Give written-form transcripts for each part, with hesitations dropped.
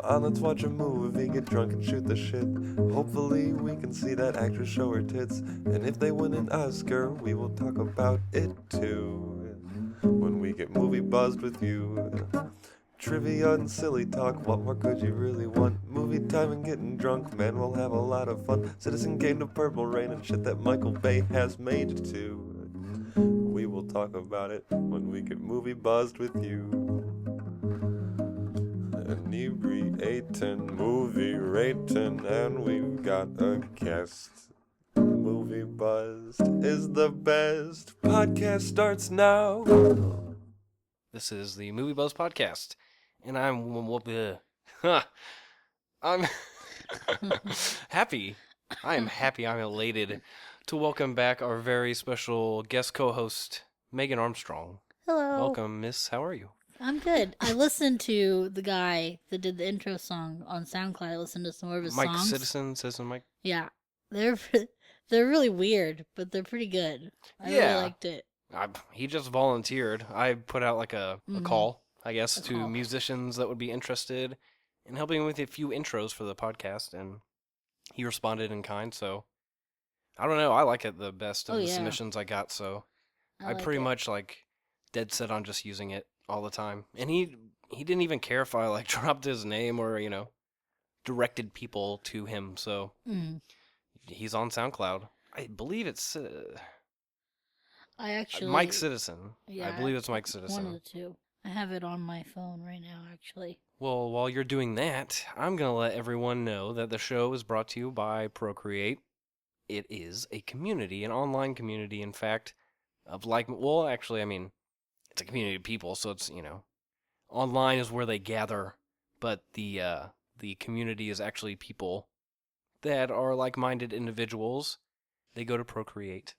on, let's watch a movie, get drunk and shoot the shit. Hopefully we can see that actress show her tits. And if they win an Oscar, we will talk about it too. When we get movie buzzed with you. Trivia and silly talk, what more could you really want? Movie time and getting drunk, man, we'll have a lot of fun. Citizen Kane to Purple Rain and shit that Michael Bay has made it to. We will talk about it when we get movie buzzed with you. Inebriating, movie rating, and we've got a guest. Movie Buzzed is the best. Podcast starts now. This is the Movie Buzz Podcast, and I'm happy. I am happy. I'm elated to welcome back our very special guest co-host, Megan Armstrong. Hello. Welcome, Miss. How are you? I'm good. I listened to the guy that did the intro song on SoundCloud. I listened to some more of his songs. Citizen Mike. Yeah, they're really weird, but they're pretty good. I really liked it. He just volunteered. I put out like a call, I guess, to call. musicians that would be interested in helping with a few intros for the podcast, and he responded in kind. So I don't know. I like it the best of the submissions I got. So I pretty much like dead set on just using it all the time. And he didn't even care if I like dropped his name or, directed people to him. So he's on SoundCloud. I believe it's Mike Citizen. Yeah, I believe it's Mike Citizen. One of the two. I have it on my phone right now, actually. Well, while you're doing that, I'm going to let everyone know that the show is brought to you by Procreate. It is a community, an online community, in fact, of it's a community of people, so it's, online is where they gather, but the community is actually people that are like-minded individuals. They go to Procreate,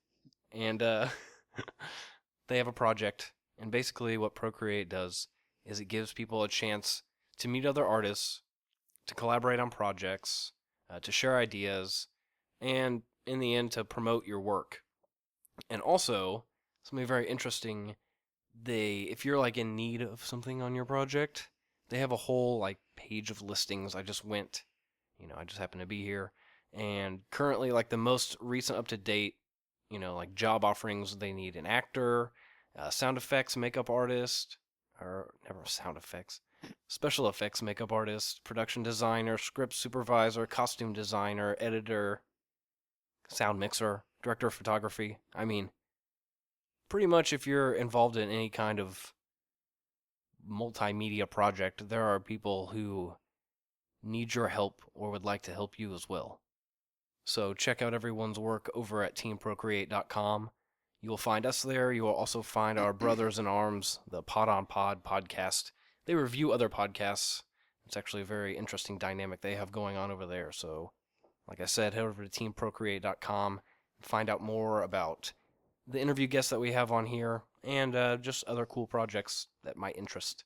and they have a project, and basically what Procreate does is it gives people a chance to meet other artists, to collaborate on projects, to share ideas, and in the end, to promote your work. And also, something very interesting, if you're like in need of something on your project, they have a whole like page of listings. I just happened to be here, and currently like the most recent up to date, like job offerings, they need an actor, sound effects makeup artist, or never sound effects, special effects makeup artist, production designer, script supervisor, costume designer, editor, sound mixer, director of photography. I mean, pretty much if you're involved in any kind of multimedia project, there are people who need your help or would like to help you as well. So check out everyone's work over at teamprocreate.com. You will find us there. You will also find our brothers in arms, the Pod on Pod podcast. They review other podcasts. It's actually a very interesting dynamic they have going on over there. So, like I said, head over to teamprocreate.com and find out more about the interview guests that we have on here and just other cool projects that might interest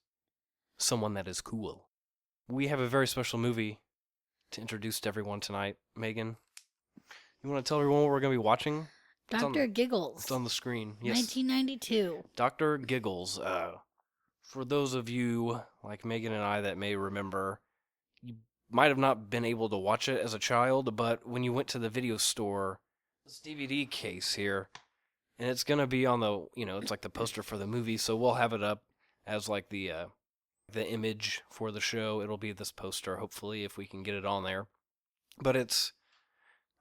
someone that is cool. We have a very special movie to introduce to everyone tonight. Megan, you want to tell everyone what we're going to be watching? Dr. Giggles. It's on the screen. Yes. 1992. Dr. Giggles. For those of you like Megan and I that may remember, you might have not been able to watch it as a child, but when you went to the video store, this DVD case here, and it's going to be on the, it's like the poster for the movie, so we'll have it up as like the image for the show. It'll be this poster, hopefully, if we can get it on there. But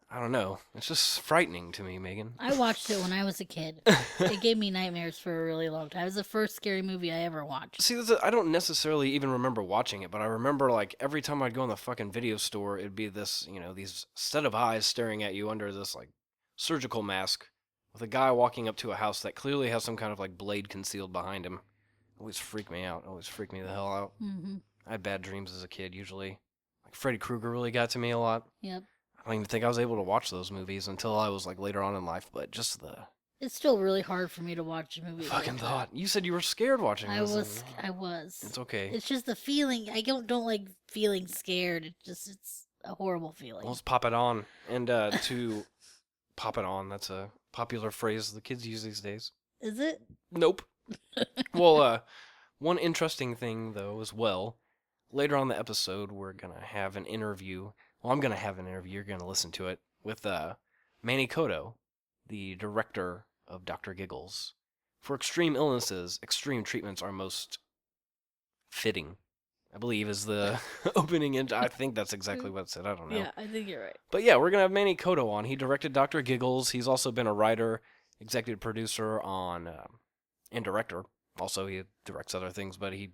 I don't know. It's just frightening to me, Megan. I watched it when I was a kid. It gave me nightmares for a really long time. It was the first scary movie I ever watched. See, I don't necessarily even remember watching it, but I remember, like, every time I'd go in the fucking video store, it'd be this, these set of eyes staring at you under this, like, surgical mask with a guy walking up to a house that clearly has some kind of, like, blade concealed behind him. Always freaked me out. Always freaked me the hell out. Mm-hmm. I had bad dreams as a kid, usually. Like, Freddy Krueger really got to me a lot. Yep. I don't even think I was able to watch those movies until I was like later on in life, but just It's still really hard for me to watch a movie. Fucking thought. You said you were scared watching this. I was. It's okay. It's just the feeling. I don't like feeling scared. It's a horrible feeling. Well, let's pop it on. And to pop it on, that's a popular phrase the kids use these days. Is it? Nope. Well, one interesting thing, though, as well, later on the episode, we're going to have an interview. Well, I'm going to have an interview. You're going to listen to it with Manny Coto, the director of Dr. Giggles. For extreme illnesses, extreme treatments are most fitting, I believe, is the opening. I think that's exactly what it said. I don't know. Yeah, I think you're right. But yeah, we're going to have Manny Coto on. He directed Dr. Giggles. He's also been a writer, executive producer on, and director. Also, he directs other things, but he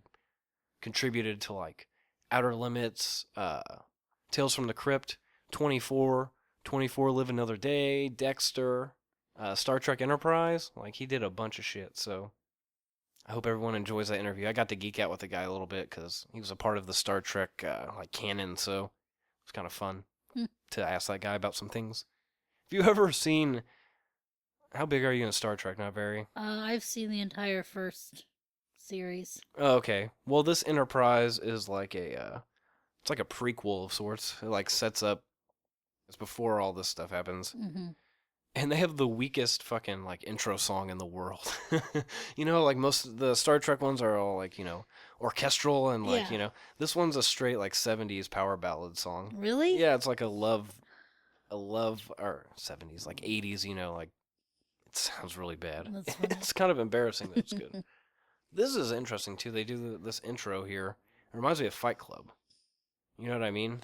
contributed to like Outer Limits, Tales from the Crypt, 24, 24 Live Another Day, Dexter, Star Trek Enterprise. Like, he did a bunch of shit, so I hope everyone enjoys that interview. I got to geek out with the guy a little bit because he was a part of the Star Trek like canon, so it was kind of fun to ask that guy about some things. Have you ever seen... How big are you in Star Trek? Not very? I've seen the entire first series. Oh, okay. Well, this Enterprise is like it's like a prequel of sorts. It like sets up... It's before all this stuff happens. Mm-hmm. And they have the weakest fucking, like, intro song in the world. You know, like, most of the Star Trek ones are all, like, you know, orchestral and, like, you know. This one's a straight, like, 70s power ballad song. Really? Yeah, it's like a love, or 70s, like, 80s, you know, like, it sounds really bad. That's funny. It's kind of embarrassing that it's good. This is interesting, too. They do this intro here. It reminds me of Fight Club. You know what I mean?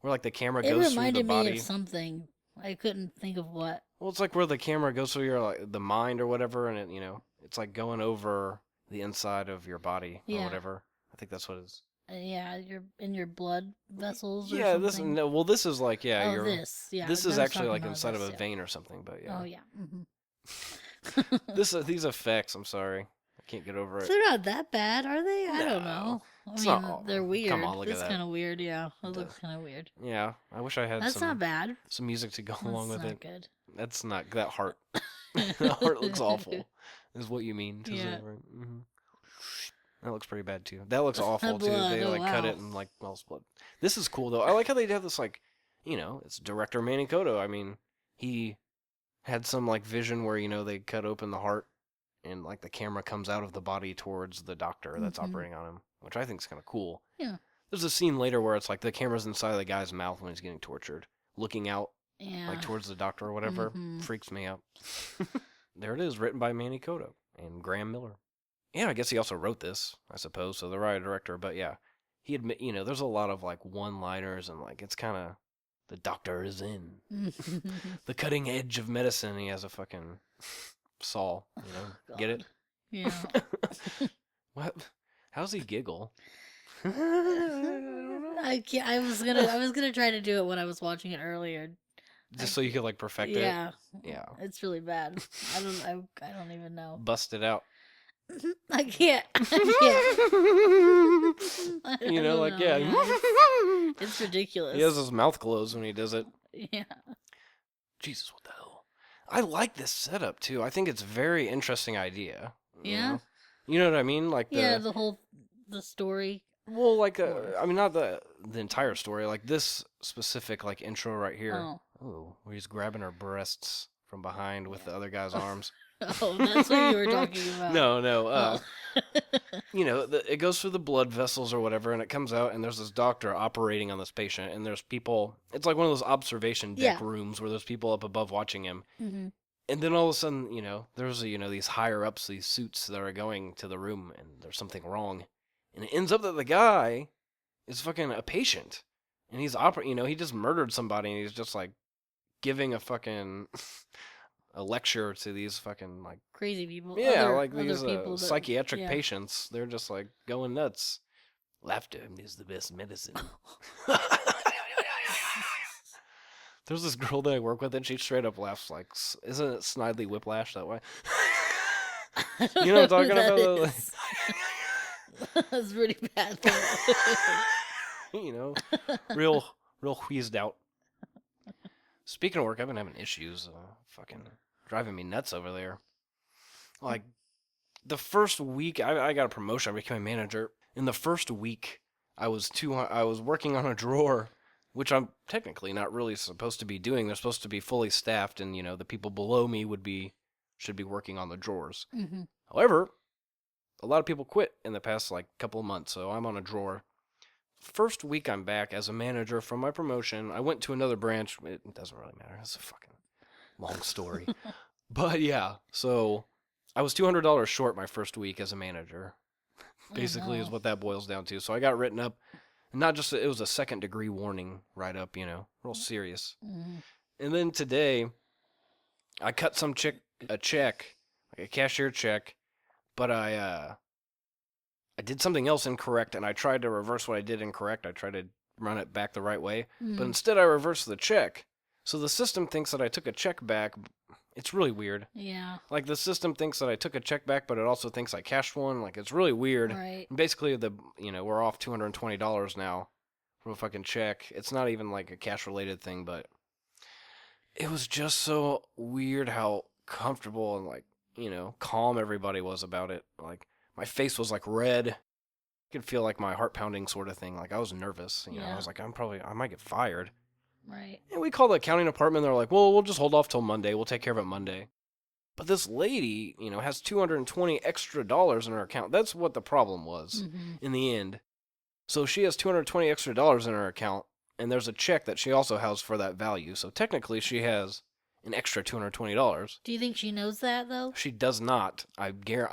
Where, like, the camera goes through the reminded body. me of something. I couldn't think of what. Well, it's like where the camera goes through your like the mind or whatever, and it you know it's like going over the inside of your body or whatever. I think that's what it is. Yeah, you're in your blood vessels. Or Yeah, something. this is like this. Yeah, this I is was actually talking like about inside of this, a vein or something. But yeah. Oh yeah. Mm-hmm. These effects. I'm sorry, I can't get over it. They're not that bad, are they? I don't know. It's I mean, not- they're weird. come on, look at It's that. kind of weird. Yeah, it looks kind of weird. Yeah, I wish I had That's not bad. some music to go along with That's it. not good. That's not that heart. The heart looks awful. Is what you mean to say, Yeah. right? Mm-hmm. That looks pretty bad too. That looks awful too. Blood, They oh, like cut wow. it and like well split. This is cool though. I like how they have this like, you know, it's director Manny Coto. I mean, he had some like vision where you know they cut open the heart and like the camera comes out of the body towards the doctor that's Mhm. operating on him, which I think is kind of cool. Yeah. There's a scene later where it's like the camera's inside of the guy's mouth when he's getting tortured, looking out Yeah. like towards the doctor or whatever. Mhm. Freaks me out. There it is, written by Manny Coto and Graham Miller. Yeah, I guess he also wrote this, I suppose, so the writer director, but yeah. He admit, you know, there's a lot of like one-liners and like it's kind of the doctor is in the cutting edge of medicine. And he has a fucking saw, you know. Get it? Yeah. What? How's he giggle? I can't, I was gonna try to do it when I was watching it earlier. Just so you could like perfect it. Yeah. Yeah. It's really bad. I don't even know. Bust it out. I can't. I You know, don't like yeah. It's ridiculous. He has his mouth closed when he does it. Yeah. Jesus, what the hell? I like this setup too. I think it's a very interesting idea. Yeah? You know what I mean? Like The story. well, like I mean, not the entire story. Like this specific like intro right here. Oh. Oh, where he's grabbing her breasts from behind with the other guy's arms. Oh, that's what you were talking about. No. Oh. You know, it goes through the blood vessels or whatever, and it comes out, and there's this doctor operating on this patient, and there's people. It's like one of those observation deck rooms where there's people up above watching him. Mm-hmm. And then all of a sudden, you know, there's these higher ups, these suits that are going to the room, and there's something wrong, and it ends up that the guy is fucking a patient, and he's he just murdered somebody, and he's just like giving a fucking a lecture to these fucking like Crazy people. yeah, other, like other these people psychiatric patients. They're just like going nuts. Laughter is the best medicine. There's this girl that I work with, and she straight up laughs like, isn't it Snidely Whiplash that way? You know what I'm talking about? That's pretty bad. You know, real wheezed out. Speaking of work, I've been having issues. Fucking driving me nuts over there. Like, the first week, I got a promotion. I became a manager. In the first week, I was working on a drawer, which I'm technically not really supposed to be doing. They're supposed to be fully staffed, and, you know, the people below me should be working on the drawers. Mm-hmm. However, a lot of people quit in the past, like, couple of months, so I'm on a drawer. first week I'm back as a manager from my promotion. I went to another branch. It doesn't really matter. It's a fucking long story. But yeah, so I was $200 short my first week as a manager. Basically, is what that boils down to. So I got written up. Not just, it was a 2nd-degree warning write up, real serious. Mm. And then today, I cut a check, like a cashier check, but I did something else incorrect, and I tried to reverse what I did incorrect. I tried to run it back the right way, but instead I reversed the check. So the system thinks that I took a check back. It's really weird. Yeah. Like, the system thinks that I took a check back, but it also thinks I cashed one. Like, it's really weird. Right. And basically, we're off $220 now from a fucking check. It's not even, like, a cash-related thing, but it was just so weird how comfortable and, like, calm everybody was about it. Like, my face was, like, red. I could feel, like, my heart pounding sort of thing. Like, I was nervous. I was like, I might get fired. Right. And we called the accounting department. They're like, well, we'll just hold off till Monday. We'll take care of it Monday. But this lady, has $220 extra in her account. That's what the problem was in the end. So she has $220 extra in her account, and there's a check that she also has for that value. So technically, she has an extra $220. Do you think she knows that, though? She does not. I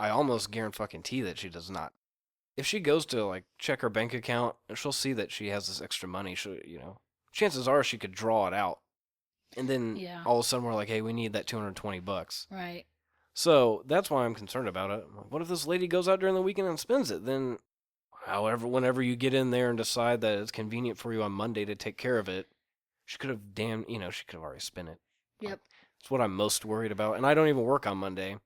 almost guarantee that she does not. If she goes to, like, check her bank account, she'll see that she has this extra money. Chances are she could draw it out. And then all of a sudden we're like, hey, we need that $220. Right. So that's why I'm concerned about it. What if this lady goes out during the weekend and spends it? Then, whenever you get in there and decide that it's convenient for you on Monday to take care of it, she could have she could have already spent it. Yep. That's what I'm most worried about. And I don't even work on Monday.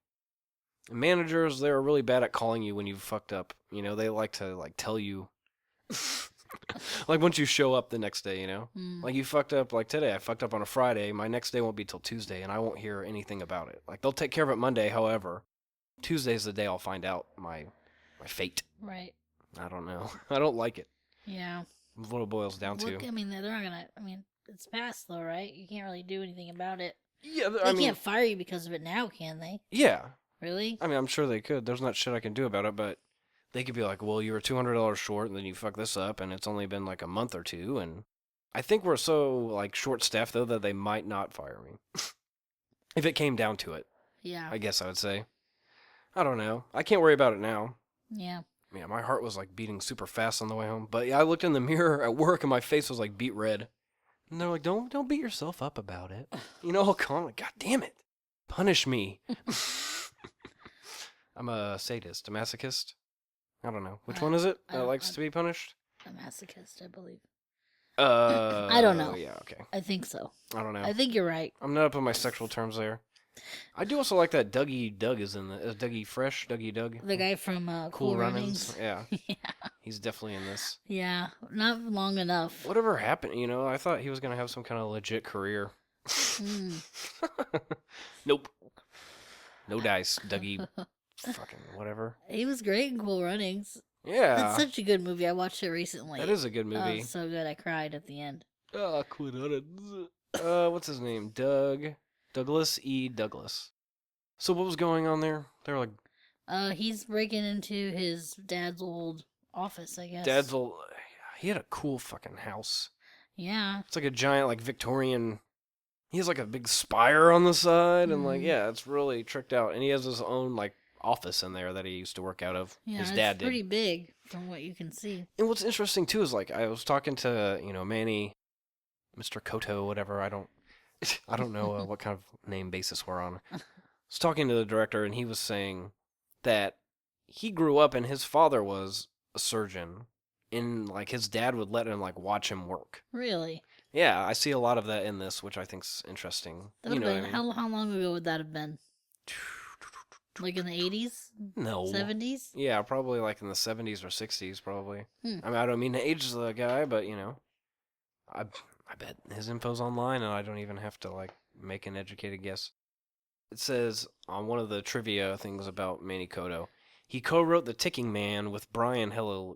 Managers, they're really bad at calling you when you've fucked up. They like to, like, tell you. Like, once you show up the next day, Like, you fucked up, like today. I fucked up on a Friday. My next day won't be till Tuesday, and I won't hear anything about it. Like, they'll take care of it Monday, however. Tuesday's the day I'll find out my fate. Right. I don't know. I don't like it. Yeah. That's what it boils down to. I mean, they're not gonna, it's past, though, right? You can't really do anything about it. Yeah, They can't fire you because of it now, can they? Yeah. Really? I mean, I'm sure they could. There's not shit I can do about it, but they could be like, well, you were $200 short, and then you fucked this up, and it's only been like a month or two, and I think we're so, like, short-staffed, though, that they might not fire me. If it came down to it. Yeah. I guess I would say. I don't know. I can't worry about it now. Yeah. Yeah, my heart was, like, beating super fast on the way home. But, yeah, I looked in the mirror at work, and my face was, like, beet red. And they're like, don't beat yourself up about it. I'll calm, like, God damn it. Punish me. I'm a sadist, a masochist. I don't know. Which one is it that likes to be punished? A masochist, I believe. I don't know. Yeah, okay. I think so. I don't know. I think you're right. I'm not up on my sexual terms there. I do also like that Dougie Doug is in the Dougie Doug. The guy from Cool Runnings. Yeah. Yeah. He's definitely in this. Yeah, not long enough. Whatever happened, I thought he was going to have some kind of legit career. Nope. No dice, Dougie. Fucking whatever. He was great in Cool Runnings. Yeah. That's such a good movie. I watched it recently. That is a good movie. It's so good. I cried at the end. Cool Runnings. What's his name? Douglas E. Douglas. So what was going on there? They were like... he's breaking into his dad's old office, I guess. He had a cool fucking house. Yeah. It's like a giant, like, Victorian... He has, like, a big spire on the side, and, like, yeah, it's really tricked out. And he has his own, like, office in there that he used to work out of. Yeah, his dad it's pretty big from what you can see. And what's interesting, too, is, like, I was talking to, Manny, Mr. Coto, whatever, I don't know what kind of name basis we're on. I was talking to the director, and he was saying that he grew up and his father was a surgeon, and, like, his dad would let him, like, watch him work. Really? Yeah, I see a lot of that in this, which I think's interesting. What I mean? How long ago would that have been? Like in the 80s? No. 70s? Yeah, probably like in the 70s or 60s, probably. I mean, I don't mean to age the guy, but, I bet his info's online, and I don't even have to, like, make an educated guess. It says on one of the trivia things about Manny Coto, he co-wrote The Ticking Man with Brian Helgeland.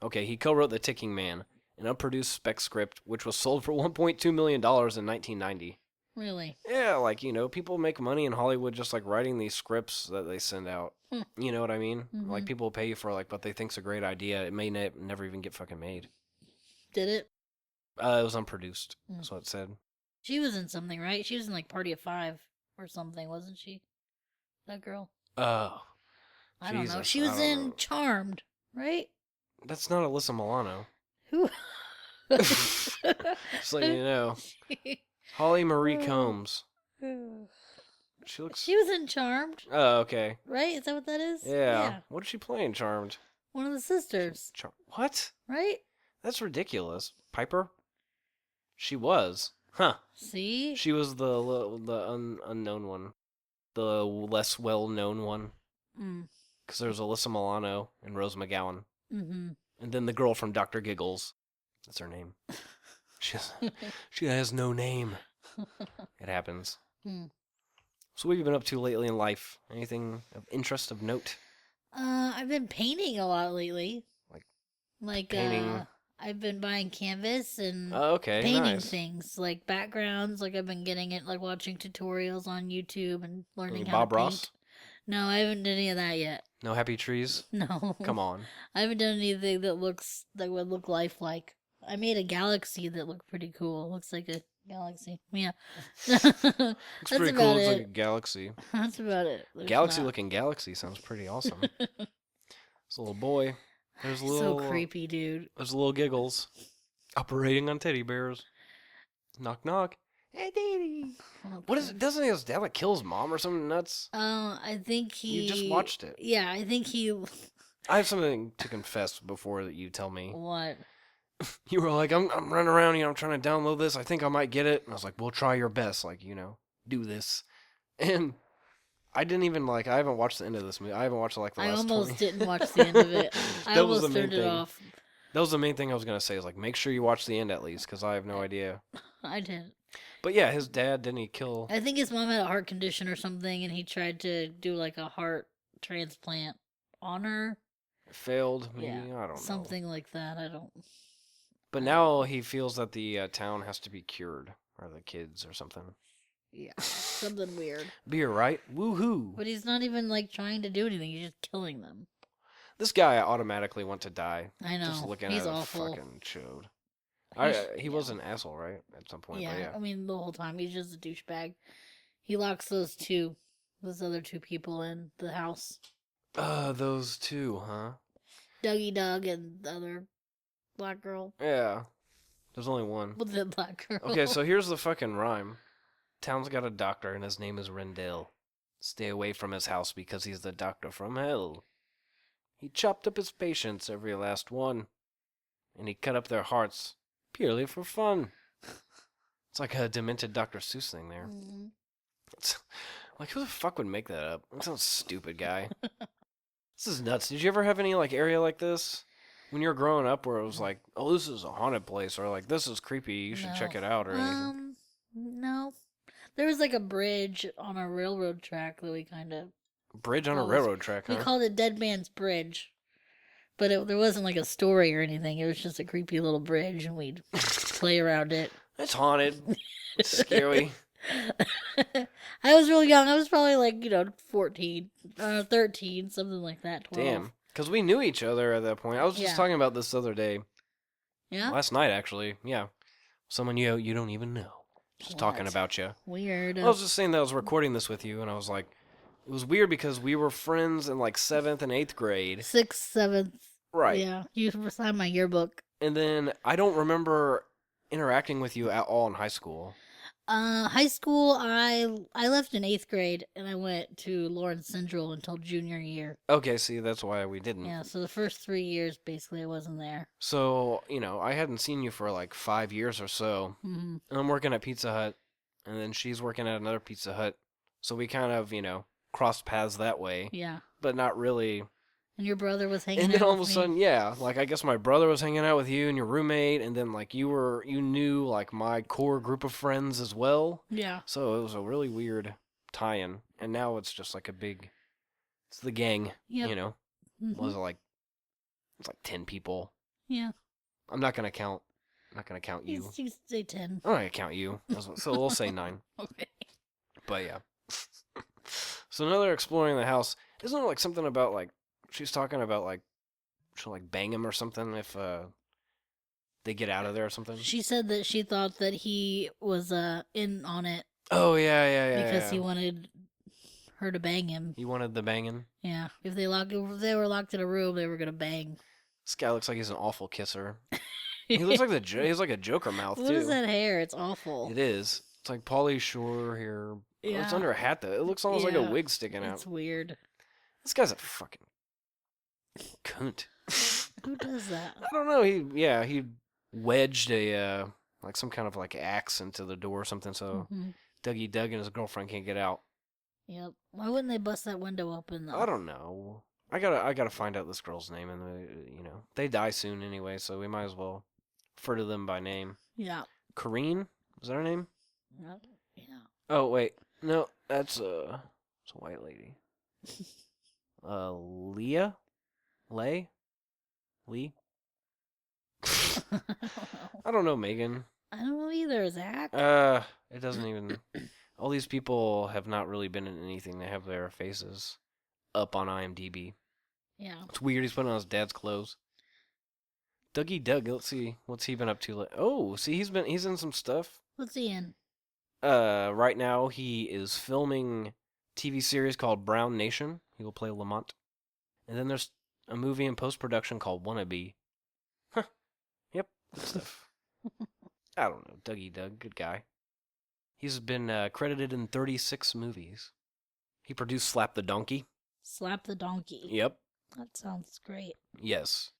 Okay, he co-wrote The Ticking Man, an unproduced spec script, which was sold for $1.2 million in 1990. Really? Yeah, like, people make money in Hollywood just like writing these scripts that they send out. You know what I mean? Like, people pay you for like what they think's a great idea. It may never even get fucking made. Did it? It was unproduced. That's what it said. She was in something, right? She was in like Party of Five or something, wasn't she? That girl? Oh, I don't know. Jesus, She I was don't in know. Charmed, right? That's not Alyssa Milano. Who? Just letting you know. Holly Marie Combs. She looks. She was in Charmed, Oh, okay. right? Is that what that is? Yeah. What did she play in Charmed? One of the sisters, What? right? That's ridiculous. Piper? She was. Huh. See? She was the unknown one. The less well-known one. Because there's Alyssa Milano and Rose McGowan. Mm-hmm. And then the girl from Dr. Giggles. That's her name. She has no name. It happens. So what have you been up to lately in life? Anything of interest, of note? I've been painting a lot lately. Like painting. I've been buying canvas and Okay, painting nice. things, like backgrounds. Like I've been getting it, like watching tutorials on YouTube and learning Any how Bob to paint. Ross? No, I haven't done any of that yet. No happy trees? No. Come on. I haven't done anything that would look lifelike. I made a galaxy that looked pretty cool. Looks like a galaxy. Yeah. Looks pretty cool. Looks like a galaxy. That's about it. There's Galaxy-looking galaxy sounds pretty awesome. It's a little boy. There's a little... So creepy, dude. There's little Giggles. Operating on teddy bears. Knock, knock. Hey, Daddy. What is it? Doesn't his dad like kill his mom or something nuts? I think he... You just watched it. Yeah, I think he... I have something to confess before that you tell me. What? You were like, I'm running around, I'm trying to download this. I think I might get it. And I was like, well, try your best. Like, do this. And I didn't even, I haven't watched the end of this movie. I haven't watched, the last 20. I almost didn't watch the end of it. I That was the almost main turned it thing. off. That was the main thing I was going to say, is, make sure you watch the end at least, because I have no idea. I didn't. But yeah, his dad, didn't he kill... I think his mom had a heart condition or something, and he tried to do, a heart transplant on her. Failed, maybe? Yeah, I don't know. something like that. I don't... But now he feels that the town has to be cured, or the kids, or something. Yeah, something weird. Beer, right? Woohoo! But he's not even, trying to do anything. He's just killing them. This guy automatically wants to die. I know. Just looking He's at awful. fucking chode. He was an asshole, right? At some point, Yeah, but yeah. I mean, the whole time, he's just a douchebag. He locks those other two people in the house. Those two, huh? Dougie Doug and the other black girl. Yeah. There's only one. With the black girl. Okay, so here's the fucking rhyme. Town's got a doctor, and his name is Rendell. Stay away from his house because he's the doctor from hell. He chopped up his patients, every last one. And he cut up their hearts, purely for fun. It's like a demented Dr. Seuss thing there. Mm-hmm. It's like, who the fuck would make that up? That sounds stupid, guy. This is nuts. Did you ever have any, area like this? When you were growing up where it was like, oh, this is a haunted place, or this is creepy, you should check it out, or anything? No. There was a bridge on a railroad track that we kind of... Bridge on a railroad track, huh? We called it Dead Man's Bridge. But there wasn't a story or anything. It was just a creepy little bridge, and we'd play around it. It's haunted. It's scary. I was really young. I was probably 14, 13, something like that. 12. Damn. Because we knew each other at that point. I was just talking about this the other day. Yeah? Last night, actually. Yeah. Someone you don't even know. Just talking about you. Weird. I was just saying that I was recording this with you, and I was like, it was weird because we were friends in 7th and 8th grade. 6th, 7th. Right. Yeah. You signed my yearbook. And then I don't remember interacting with you at all in high school. High school, I left in 8th grade, and I went to Lawrence Central until junior year. Okay, see, that's why we didn't. Yeah, so the first 3 years, basically, I wasn't there. So, I hadn't seen you for 5 years or so. Mm-hmm. And I'm working at Pizza Hut, and then she's working at another Pizza Hut. So we kind of, crossed paths that way. Yeah. But not really. And your brother was hanging out And with then me. all of a sudden, yeah, I guess my brother was hanging out with you and your roommate, and then you knew my core group of friends as well. Yeah. So it was a really weird tie-in, and now it's just it's the gang. Yep. Mm-hmm. Was it it's 10 people. Yeah. I'm not gonna count not gonna count you. You say 10. I'm not gonna count you. So we'll say 9. Okay. But yeah. So now they're exploring the house. Isn't there like something about like she's talking about like she'll like bang him or something if they get out of there or something? She said that she thought that he was in on it Oh yeah. because he wanted her to bang him. He wanted the banging. Yeah. If they were locked in a room, they were gonna bang. This guy looks like he's an awful kisser. He looks like he's like a Joker mouth What too. is that hair? It's awful. It is. It's like Pauly Shore hair. Yeah. Oh, it's under a hat though. It looks almost like a wig sticking out. It's weird. This guy's a fucking cunt. Who does that? I don't know. He wedged a like some kind of like axe into the door or something, so Dougie Doug and his girlfriend can't get out. Yep. Why wouldn't they bust that window open though? I don't know. I gotta find out this girl's name, and they die soon anyway, so we might as well refer to them by name. Yeah. Corrine, is that her name? Yeah. Oh wait, no, it's a white lady. Leah, Lee. I don't know, Megan. I don't know either, Zach. It doesn't even. All these people have not really been in anything. They have their faces up on IMDb. Yeah. It's weird. He's putting on his dad's clothes. Dougie Doug. Let's see what's he been up to. Oh, see, he's in some stuff. What's he in? Right now he is filming a TV series called Brown Nation. He will play Lamont. And then there's a movie in post-production called Wannabe. Huh. Yep. Good stuff. I don't know. Dougie Doug. Good guy. He's been credited in 36 movies. He produced Slap the Donkey. Slap the Donkey. Yep. That sounds great. Yes.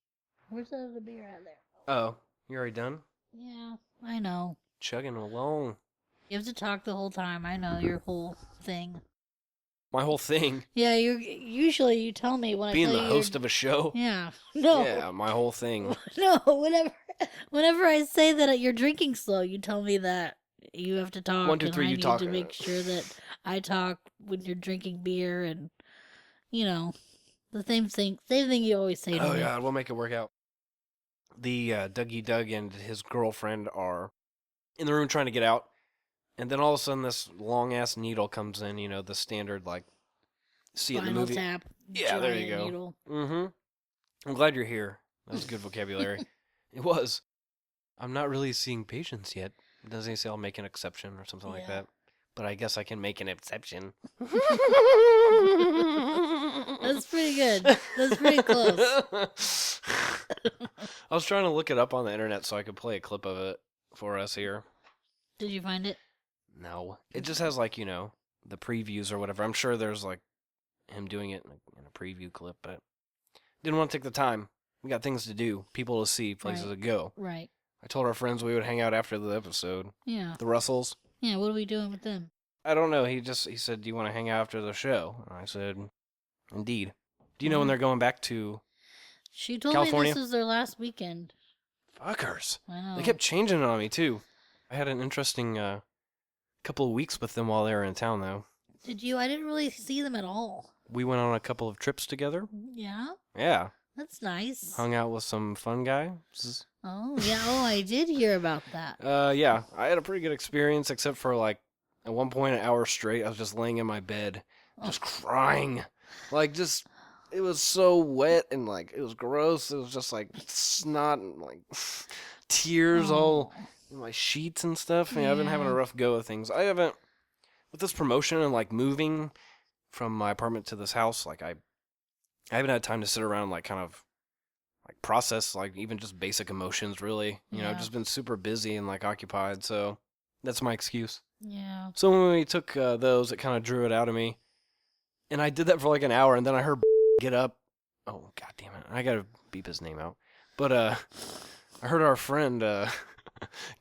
Where's the other beer at there? Oh, you already done? Yeah, I know. Chugging along. You have to talk the whole time. I know your whole thing. My whole thing. Yeah, usually you tell me when Being I tell the you host of a show. Yeah. No. Yeah, my whole thing. No, whenever I say that you're drinking slow, you tell me that you have to talk. 1, 2, 3, and I you need talk. to make sure that I talk when you're drinking beer, and the same thing you always say to me. Oh God, we'll make it work out. The Dougie Doug and his girlfriend are in the room trying to get out, and then all of a sudden this long ass needle comes in. The standard like see it in the Spinal movie. tap. Yeah, there you giant go. Needle. Mm-hmm. I'm glad you're here. That was good vocabulary. It was. I'm not really seeing patients yet. Doesn't he say I'll make an exception or something like that? But I guess I can make an exception. That's pretty good. That's pretty close. I was trying to look it up on the internet so I could play a clip of it for us here. Did you find it? No. It just has like, the previews or whatever. I'm sure there's like him doing it in a preview clip, but didn't want to take the time. We got things to do, people to see, places to go. Right. I told our friends we would hang out after the episode. Yeah. The Russells. Yeah, what are we doing with them? I don't know. He said, "Do you want to hang out after the show?" And I said, "Indeed." Do you know when they're going back to She told California? me this is their last weekend. Fuckers. I know. They kept changing it on me too. I had an interesting couple of weeks with them while they were in town, though. Did you? I didn't really see them at all. We went on a couple of trips together. Yeah? Yeah. That's nice. Hung out with some fun guys. Oh, yeah. Oh, I did hear about that. Yeah. I had a pretty good experience, except for like at one point, an hour straight, I was just laying in my bed, just crying. It was so wet and like it was gross. It was just like snot and like tears all in my sheets and stuff. I've been having a rough go of things. I haven't, with this promotion and like moving from my apartment to this house, like I haven't had time to sit around like kind of like process like even just basic emotions really. I've just been super busy and like occupied, so that's my excuse. Yeah. So when we took those, it kind of drew it out of me. And I did that for like an hour, and then I heard get up. Oh, God damn it. I got to beep his name out. But I heard our friend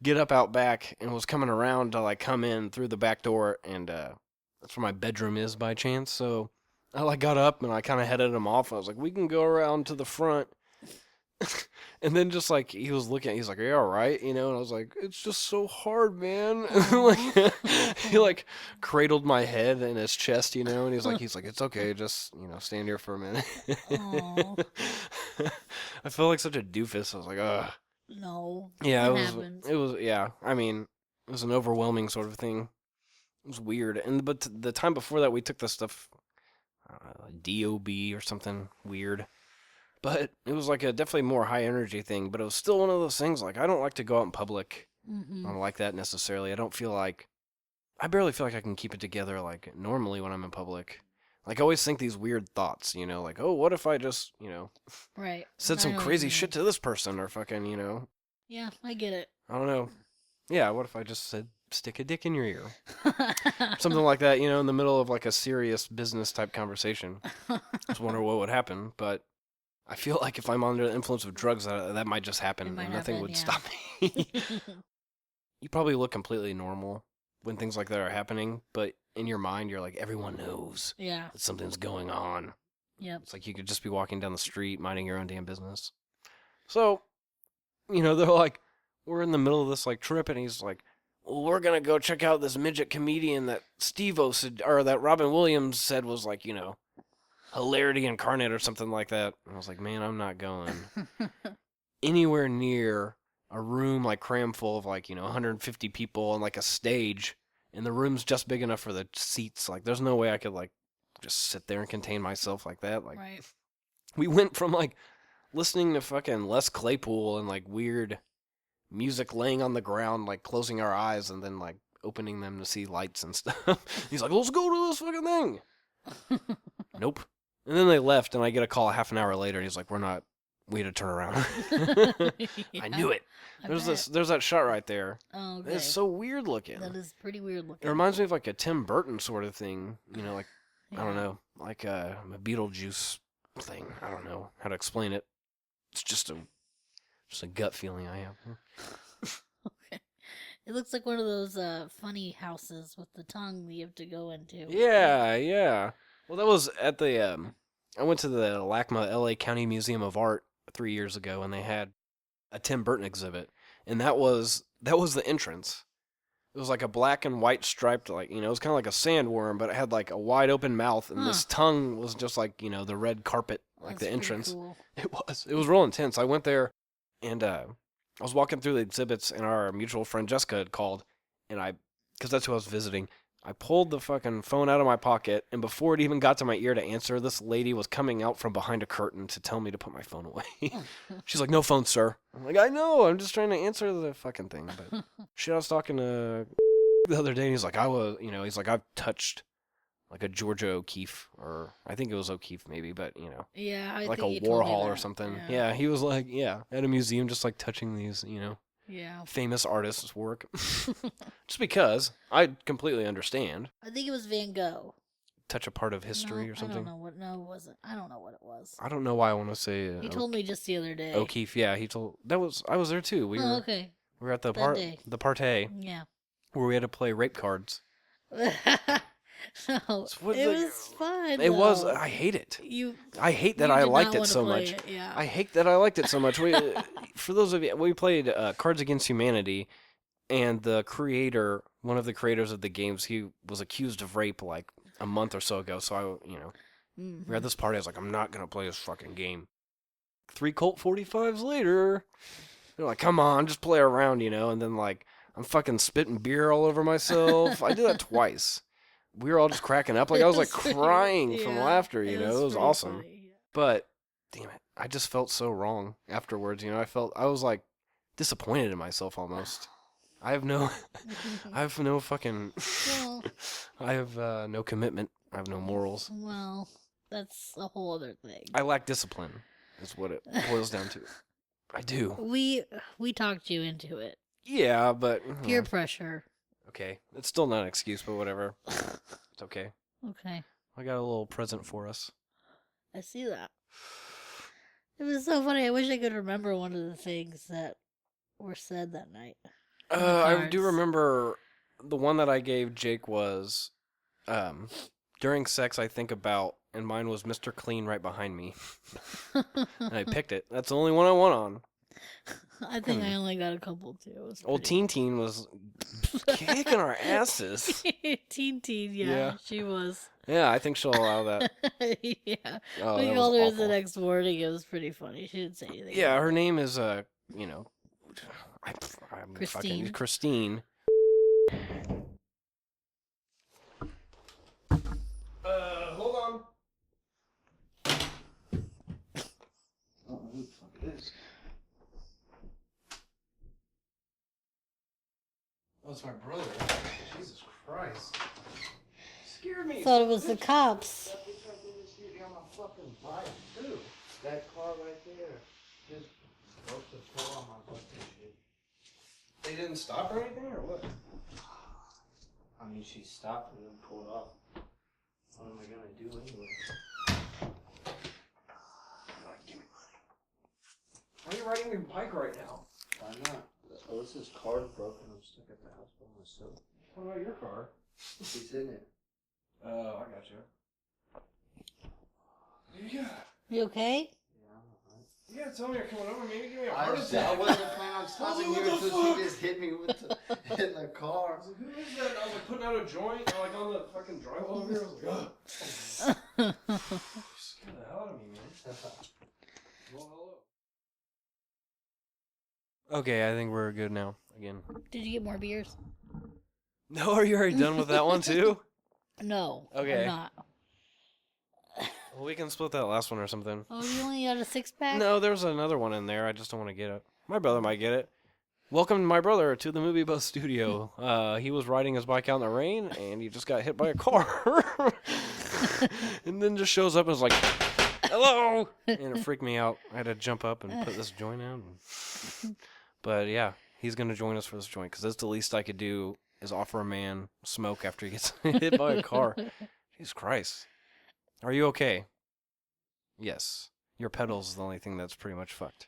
get up out back and was coming around to like come in through the back door, and that's where my bedroom is by chance. So I like got up and I kind of headed him off. I was like, we can go around to the front. And then just like he was looking, he's like, "Are you all right?" And I was like, "It's just so hard, man." Like he like cradled my head in his chest, and he's like, "It's okay, just stand here for a minute." I felt like such a doofus. I was like, "Ugh." No. Yeah, it happens. it was, yeah. I mean, it was an overwhelming sort of thing. It was weird. But the time before that, we took the stuff, DOB or something weird. But it was like a definitely more high energy thing. But it was still one of those things. Like, I don't like to go out in public. I don't like that necessarily. I barely feel like I can keep it together like normally when I'm in public. Like, I always think these weird thoughts, like, oh, what if I just, Right. said I some know what you crazy mean. shit to this person or fucking, Yeah, I get it. I don't know. Yeah, what if I just said, stick a dick in your ear? Something like that, in the middle of like a serious business type conversation. I just wonder what would happen, but I feel like if I'm under the influence of drugs, that might just happen, It might and nothing happen, would yeah. stop me. You probably look completely normal when things like that are happening, but in your mind, you're like, everyone knows Yeah. that something's going on. Yep. It's like you could just be walking down the street, minding your own damn business. So, they're like, we're in the middle of this like trip, and he's like, well, we're gonna go check out this midget comedian that Steve-O said, or that Robin Williams said was like, hilarity incarnate or something like that. And I was like, man, I'm not going anywhere near a room like cram full of like 150 people and like a stage, and the room's just big enough for the seats. Like, there's no way I could like just sit there and contain myself like that. Like, Right. we went from like listening to fucking Les Claypool and like weird music laying on the ground, like closing our eyes and then like opening them to see lights and stuff. He's like, let's go to this fucking thing. Nope. And then they left, and I get a call a half an hour later, and he's like, we had to turn around. I knew it. There's that shot right there. Oh, okay. It's so weird looking. That is pretty weird looking. It reminds me of like a Tim Burton sort of thing, like, Yeah. I don't know, like a Beetlejuice thing. I don't know how to explain it. It's just a gut feeling I have. Okay. It looks like one of those funny houses with the tongue that you have to go into. Yeah. Well, that was at the I went to the LACMA LA County Museum of Art 3 years ago, and they had a Tim Burton exhibit, and that was the entrance. It was like a black and white striped, like, it was kind of like a sandworm, but it had like a wide open mouth, and this tongue was just like, the red carpet, like That's the entrance. cool. It was real intense. I went there, and I was walking through the exhibits, and our mutual friend Jessica had called, and because that's who I was visiting, I pulled the fucking phone out of my pocket, and before it even got to my ear to answer, this lady was coming out from behind a curtain to tell me to put my phone away. She's like, no phone, sir. I'm like, I know, I'm just trying to answer the fucking thing. But shit, I was talking to the other day, and he's like, he's like, I've touched like a Georgia O'Keeffe, or I think it was O'Keeffe maybe, but Yeah, I like think a he told me Warhol or that. something. Yeah. Yeah, he was like, at a museum, just like touching these, Yeah. famous artists' work. Just because I completely understand. I think it was Van Gogh. Touch a part of history No, or something. I don't know what. No, it wasn't. I don't know what it was. I don't know why I want to say He told me just the other day. O'Keeffe. Yeah, I was there too. We okay. were at the That day. party Yeah. where we had to play rape cards. No, what it the- was fun. It was. though. I hate it. You. I hate that you I did liked not it wanna so play much. it, Yeah. I hate that I liked it so much. For those of you, we played Cards Against Humanity, and one of the creators of the games, he was accused of rape like a month or so ago. So we were at this party. I was like, I'm not gonna play this fucking game. 3 Colt 45s later, they're like, come on, just play around, and then like I'm fucking spitting beer all over myself. I did that twice. We were all just cracking up. Like, I was like crying from laughter, It was awesome. Funny, yeah. But damn it, I just felt so wrong afterwards. I was like disappointed in myself almost. I have no fucking, Well, I have no commitment. I have no morals. well, that's a whole other thing. I lack discipline, is what it boils down to. I do. We talked you into it. Yeah, but Peer pressure. okay, it's still not an excuse, but whatever. It's okay. Okay, I got a little present for us. I see that. It was so funny. I wish I could remember one of the things that were said that night. I do cards. remember the one that I gave Jake was, during sex I think about, and mine was Mr. Clean right behind me. And I picked it. That's the only one I won on. I think I only got a couple too. It was Old pretty- Teen was kicking our asses. Teen, Yeah. she was. Yeah, I think she'll allow that. Yeah. Oh, We that was called her the awful. next morning. It was pretty funny. She didn't say anything. Yeah, about her it. name is, I'm Christine. fucking Christine. Hold on. Oh, who the fuck it is? Oh, it's my brother. Jesus Christ. Scared me. Thought it was the cops. That car right there just broke the floor on my fucking shit. They didn't stop or anything, or what? I mean, she stopped and then pulled off. What am I gonna do anyway? Give me money. Why are you riding your bike right now? Why not? Oh, this car's broken. I'm stuck at the house by myself. What about your car? She's in it. Oh, I got you. Yeah. You okay? Yeah, I'm alright. You gotta tell me you're coming over. Maybe give me a heart I attack. wasn't planning on stopping What here the until fuck? she just hit me with the, in the car. I was like, who is that? And I was like putting out a joint, and like on the fucking drywall over here. I was like, ugh. You scared the hell out of me, man. Well, hello. Okay, I think we're good now. Again. Did you get more beers? No, are you already done with that one too? No. Okay. I'm not. Well, we can split that last one or something. Oh, you only got a 6-pack? No, there's another one in there. I just don't want to get it. My brother might get it. Welcome, my brother, to the Movie Buzz Studio. He was riding his bike out in the rain, and he just got hit by a car. And then just shows up and is like, hello! And it freaked me out. I had to jump up and put this joint out. But yeah, he's going to join us for this joint, because that's the least I could do is offer a man smoke after he gets hit by a car. Jesus Christ. Are you okay? Yes. Your pedals is the only thing that's pretty much fucked.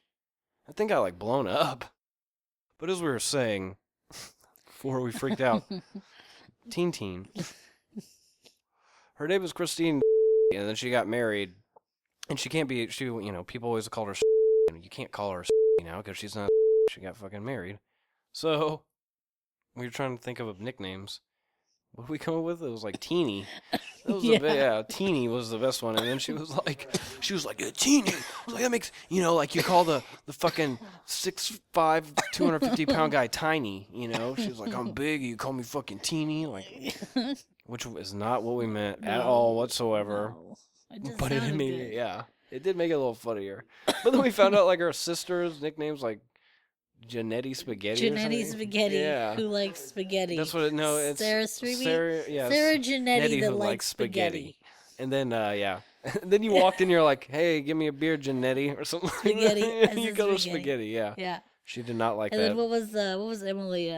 I think I like blown up. But as we were saying, before we freaked out, Teen. Her name was Christine, and then she got married, and she can't be, people always called her, and you can't call her now because she's not, she got fucking married. So, we were trying to think of nicknames. What did we come up with? It was like Teeny. That was Teeny was the best one. And then she was like, yeah, Teeny. I was like, that makes, like you call the fucking 6'5", 250-pound guy tiny, She was like, I'm big, you call me fucking Teeny, like, which is not what we meant at all whatsoever. No. It just But it sounded made good. it, yeah. It did make it a little funnier. But then we found out like her sister's nicknames like Janetti Spaghetti. Janetti Spaghetti, Yeah. who likes spaghetti. That's what it's Sarah Streamy? Sarah Janetti that who likes spaghetti. And then yeah. And then you walked in, you're like, hey, give me a beer, Janetti, or something. Spaghetti, as You in go to spaghetti. spaghetti, yeah. Yeah. She did not like And that. then what was Emily?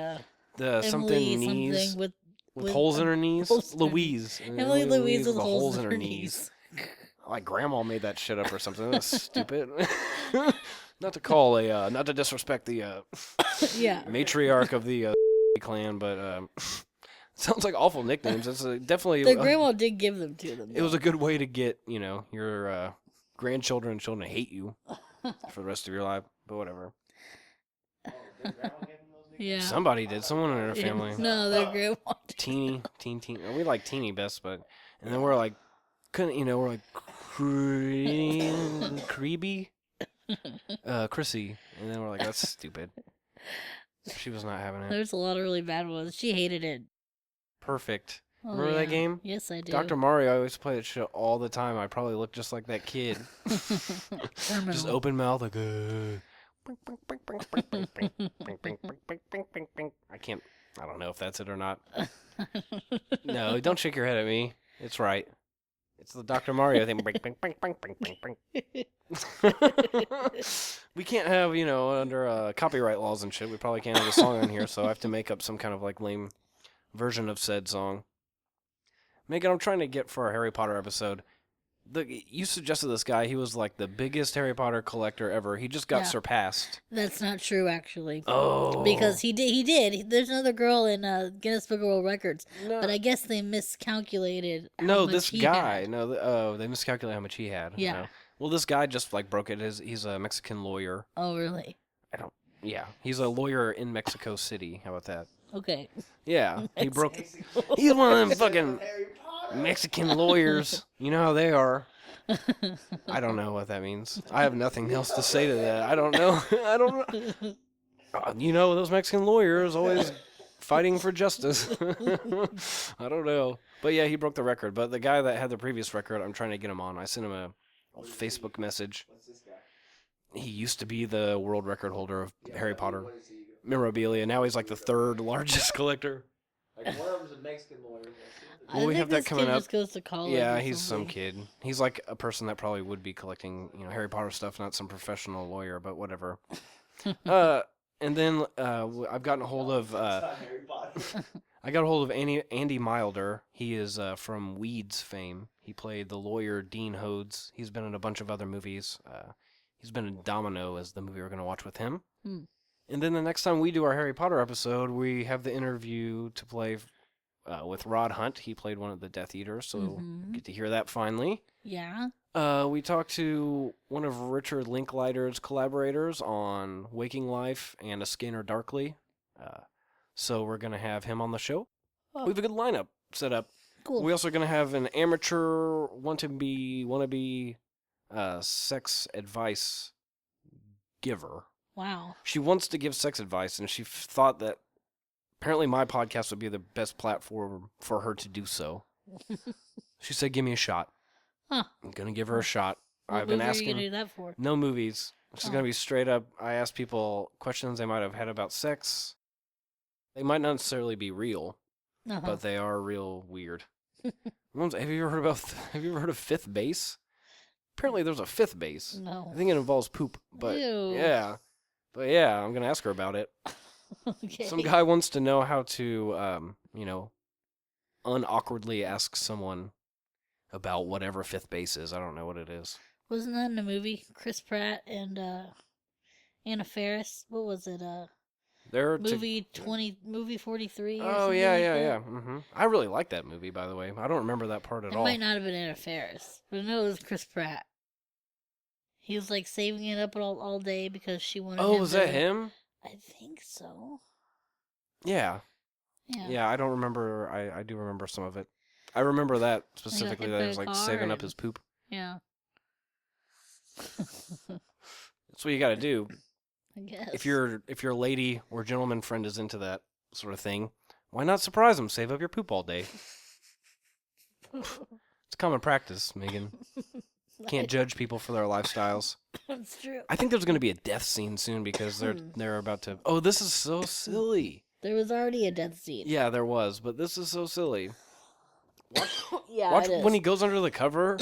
The something Emily knees something with holes in her knees. holes in her Louise. Emily Louise with holes in her knees. Like grandma made that shit up or something. That's stupid. Not to call not to disrespect the Yeah. matriarch of the clan, but sounds like awful nicknames. It's definitely The grandma did give them to them. it was a good way to get your grandchildren and children to hate you for the rest of your life. But whatever. Yeah. Somebody did. Someone in our family. No, their grandma did. Teeny. We like Teeny best, but and then we're like we're like Creeby. Chrissy, and then we're like, that's stupid. She was not having it. There's a lot of really bad ones. She hated it. Perfect. Oh, Remember that yeah. game? Yes, I do. Dr. Mario, I always play that shit all the time. I probably look just like that kid. Just open mouth, like, I don't know if that's it or not. No, don't shake your head at me. It's right. It's the Dr. Mario thing. We can't have, under copyright laws and shit, we probably can't have a song on here, so I have to make up some kind of like lame version of said song. Megan, I'm trying to get for a Harry Potter episode. You suggested this guy. He was like the biggest Harry Potter collector ever. He just got surpassed. That's not true, actually. Oh. Because he did. There's another girl in Guinness Book of World Records. No. But I guess they miscalculated how No, much this he guy. had. No, they miscalculated how much he had. Yeah. No. Well, this guy just like broke it. He's a Mexican lawyer. Oh, really? Yeah, he's a lawyer in Mexico City. How about that? Okay. Yeah, he broke. He's one of them fucking Mexican lawyers. You know how they are. I don't know what that means. I have nothing else to say to that. I don't know. I don't know. You know, those Mexican lawyers always fighting for justice. I don't know. But yeah, he broke the record. But the guy that had the previous record, I'm trying to get him on. I sent him a Facebook message. What's this guy? He used to be the world record holder of Harry Potter memorabilia. Now he's like the third largest collector. Like one of them's a Mexican lawyer. Well, we have that coming kid up. Just goes to college. Yeah, or he's some something. kid. He's like a person that probably would be collecting, Harry Potter stuff, not some professional lawyer, but whatever. And then I've gotten a hold of. Harry Potter. I got a hold of Andy Milder. He is from Weeds fame. He played the lawyer Dean Hodes. He's been in a bunch of other movies. He's been in Domino as the movie we're going to watch with him. Hmm. And then the next time we do our Harry Potter episode, we have the interview to play with Rod Hunt. He played one of the Death Eaters, so get to hear that finally. Yeah. We talked to one of Richard Linklater's collaborators on Waking Life and A Scanner Darkly. So we're going to have him on the show. Oh. We have a good lineup set up. Cool. We also going to have an amateur wannabe sex advice giver. Wow. She wants to give sex advice, and she thought that apparently my podcast would be the best platform for her to do so. She said, give me a shot. Huh. I'm going to give her a shot. What I've been movie asking. Are you gonna do that for? No movies. It's just Oh. going to be straight up. I asked people questions they might have had about sex. They might not necessarily be real, Uh-huh. but they are real weird. Have you ever heard of fifth base? Apparently there's a fifth base. No. I think it involves poop, but Ew. yeah. But yeah, I'm going to ask her about it. Okay. Some guy wants to know how to, unawkwardly ask someone about whatever fifth base is. I don't know what it is. Wasn't that in the movie? Chris Pratt and Anna Faris. What was it? They're Movie 43. Or Oh something yeah, like yeah, that? yeah. I really like that movie, by the way. I don't remember that part at It all. might not have been Anna Faris, but I know it was Chris Pratt. He was like saving it up all day because she wanted. Oh, him was to, that him? I think so. Yeah. Yeah. Yeah, I don't remember. I do remember some of it. I remember that specifically. hit That by he was a like car saving up and- his poop. Yeah. That's what you got to do. I guess. If your lady or gentleman friend is into that sort of thing, why not surprise them? Save up your poop all day. It's common practice, Megan. Can't judge people for their lifestyles. That's true. I think there's going to be a death scene soon because they're about to. Oh, this is so silly. There was already a death scene. Yeah, there was, but this is so silly. Yeah, Watch it is. when he goes under the cover.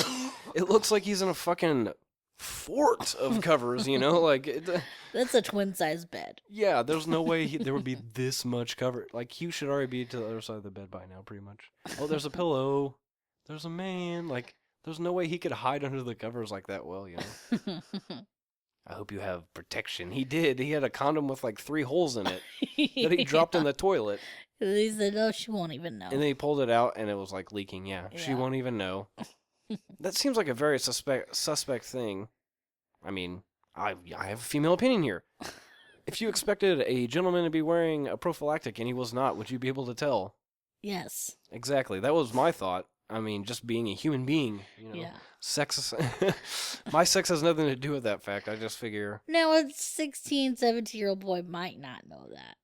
It looks like he's in a fucking fort of covers. That's a twin-size bed. Yeah, there's no way there would be this much cover. Like, Hugh should already be to the other side of the bed by now, pretty much. Oh, there's a pillow. There's a man. Like, there's no way he could hide under the covers like that well, I hope you have protection. He did. He had a condom with like 3 holes in it that he dropped in the toilet. He said, "No, she won't even know." And then he pulled it out and it was like leaking. Yeah, she Yeah. won't even know. That seems like a very suspect thing. I mean, I have a female opinion here. If you expected a gentleman to be wearing a prophylactic and he was not, would you be able to tell? Yes. Exactly. That was my thought. I mean, just being a human being, Yeah. Sex. My sex has nothing to do with that fact. I just figure, Now, a 16, 17-year-old boy might not know that.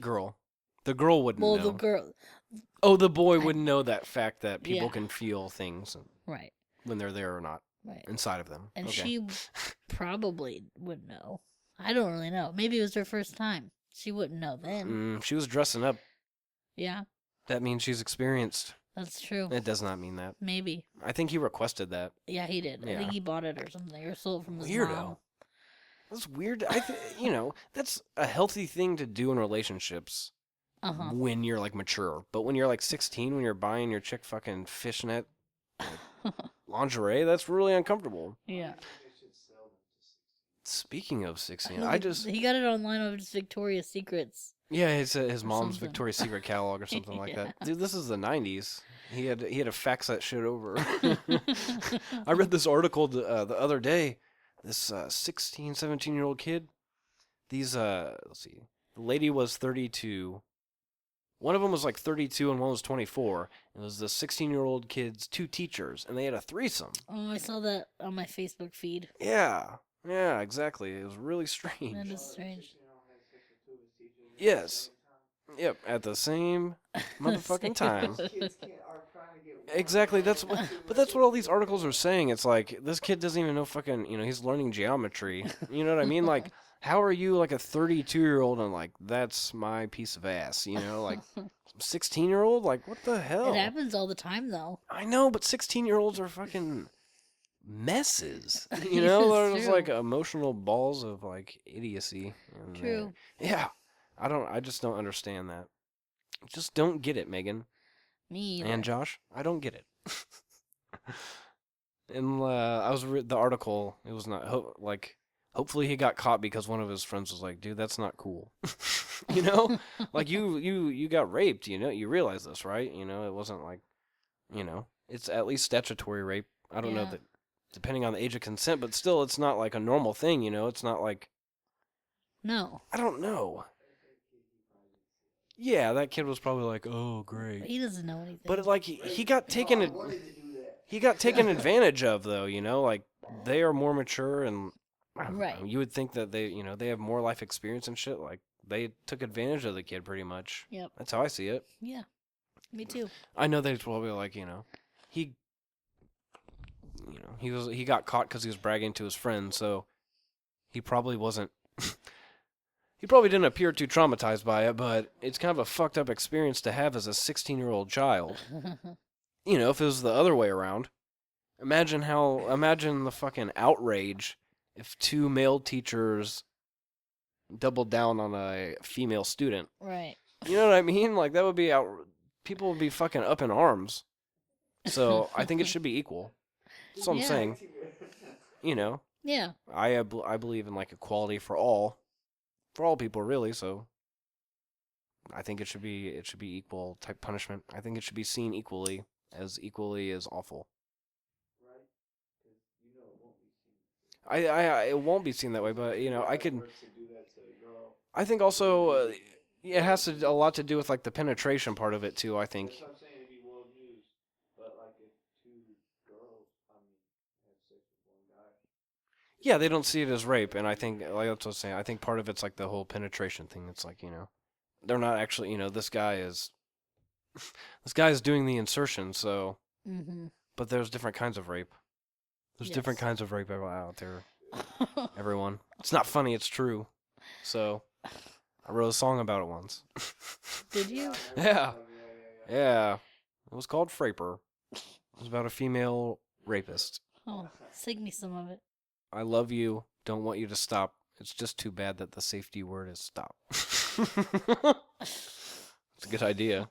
girl. The girl wouldn't Well, know. the girl. Oh, the boy wouldn't know that fact that people Yeah. can feel things Right. when they're there or not Right. inside of them. And Okay. she probably would know. I don't really know. Maybe it was her first time. She wouldn't know then. She was dressing up. Yeah, That means she's experienced. that's true. It does not mean that. Maybe. I think he requested that. Yeah, he did. I Yeah. think he bought it or something, or sold it from his Weirdo. mom. That's weird. That's a healthy thing to do in relationships Uh-huh. when you're like mature. But when you're like 16, when you're buying your chick fucking fishnet lingerie, that's really uncomfortable. Yeah. Speaking of 16, Look, he got it online on his Victoria's Secrets. Yeah, it's his Or mom's something. Victoria's Secret catalog or something like that. Yeah. Dude, this is the 90s. He had to fax that shit over. I read this article the other day. This 16, 17-year-old kid. These let's see. The lady was 32. One of them was like 32 and one was 24. It was the 16-year-old kid's 2 teachers, and they had a threesome. Oh, I saw that on my Facebook feed. Yeah, exactly. It was really That strange. is strange. Yes. Yep, at the same motherfucking time. Exactly. That's what all these articles are saying. It's like this kid doesn't even know fucking. He's learning geometry. You know what I mean? Like, how are you like a 32-year-old and like that's my piece of ass? Like 16-year-old. Like, what the hell? It happens all the time, though. I know, but 16-year-olds are fucking messes. It's They're just true. like emotional balls of like idiocy. And True. yeah. I just don't understand that. Just don't get it, Megan. Me either. And Josh, I don't get it. And I was the article. It was not hopefully he got caught because one of his friends was like, "Dude, that's not cool." Like you got raped. You realize this, right? It wasn't like, it's at least statutory rape. I don't know Yeah. that depending on the age of consent, but still, it's not like a normal thing. It's not like No. I don't know. Yeah, that kid was probably like, "Oh, great." He doesn't know anything. But like he got taken advantage of though, like they are more mature and I don't know, Right. you would think that they have more life experience and shit. Like they took advantage of the kid pretty much. Yep. That's how I see it. Yeah. Me too. I know they're probably like he he got caught because he was bragging to his friend, so he probably wasn't. He probably didn't appear too traumatized by it, but it's kind of a fucked up experience to have as a 16-year-old child. If it was the other way around. Imagine the fucking outrage if two male teachers doubled down on a female student. Right. You know what I mean? Like that would be people would be fucking up in arms. So I think it should be equal. That's what I'm Yeah. saying. Yeah. I believe in like equality for all people really. So I think it should be equal type punishment. I think it should be seen equally as awful. It won't be seen that way, but I think also it has a lot to do with like the penetration part of it too. I think. That's what I'm saying. It'd be world news, but like if two girls, have sex with one guy. Yeah, they don't see it as rape, and I think like that's what I'm saying. I think part of it's like the whole penetration thing. It's like they're not actually this guy is doing the insertion, so. Mm-hmm. But there's different kinds of rape. There's different Yes. kinds of rape out there. Everyone, it's not funny. It's true. So, I wrote a song about it once. Did you? Yeah. Yeah. It was called Fraper. It was about a female rapist. Oh, sing me some of it. I love you. Don't want you to stop. It's just too bad that the safety word is stop. It's a good idea.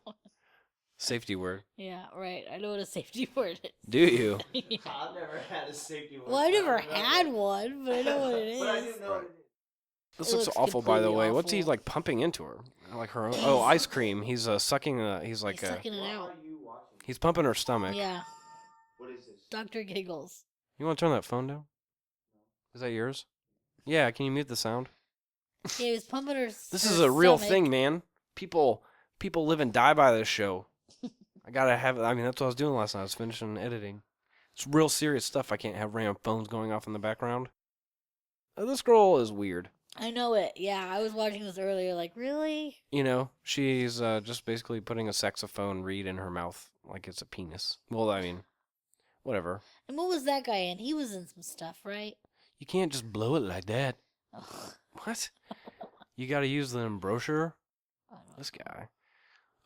Safety word. Yeah, right. I know what a safety word is. Do you? Yeah. I've never had a safety one. Well, I've never had one, but I know what it But I is. do know what it is. This It looks looks awful, by the completely way. What's he awful. like pumping into her? Like her own? Oh, ice cream. He's sucking. He's like He's sucking it Why out. are you watching? he's pumping her stomach. Yeah, What is this? Dr. Giggles. You want to turn that phone down? Is that yours? Yeah. Can you mute the sound? Yeah, he was pumping her. This her is a real stomach. thing, man. People live and die by this show. I gotta have. I mean, that's what I was doing last night. I was finishing editing. It's real serious stuff. I can't have random phones going off in the background. This girl is weird. I know it. Yeah, I was watching this earlier. Like, really? She's just basically putting a saxophone reed in her mouth like it's a penis. Well, I mean, whatever. And what was that guy in? He was in some stuff, right? You can't just blow it like that. Ugh, What? You gotta use the brochure. I don't know. This guy.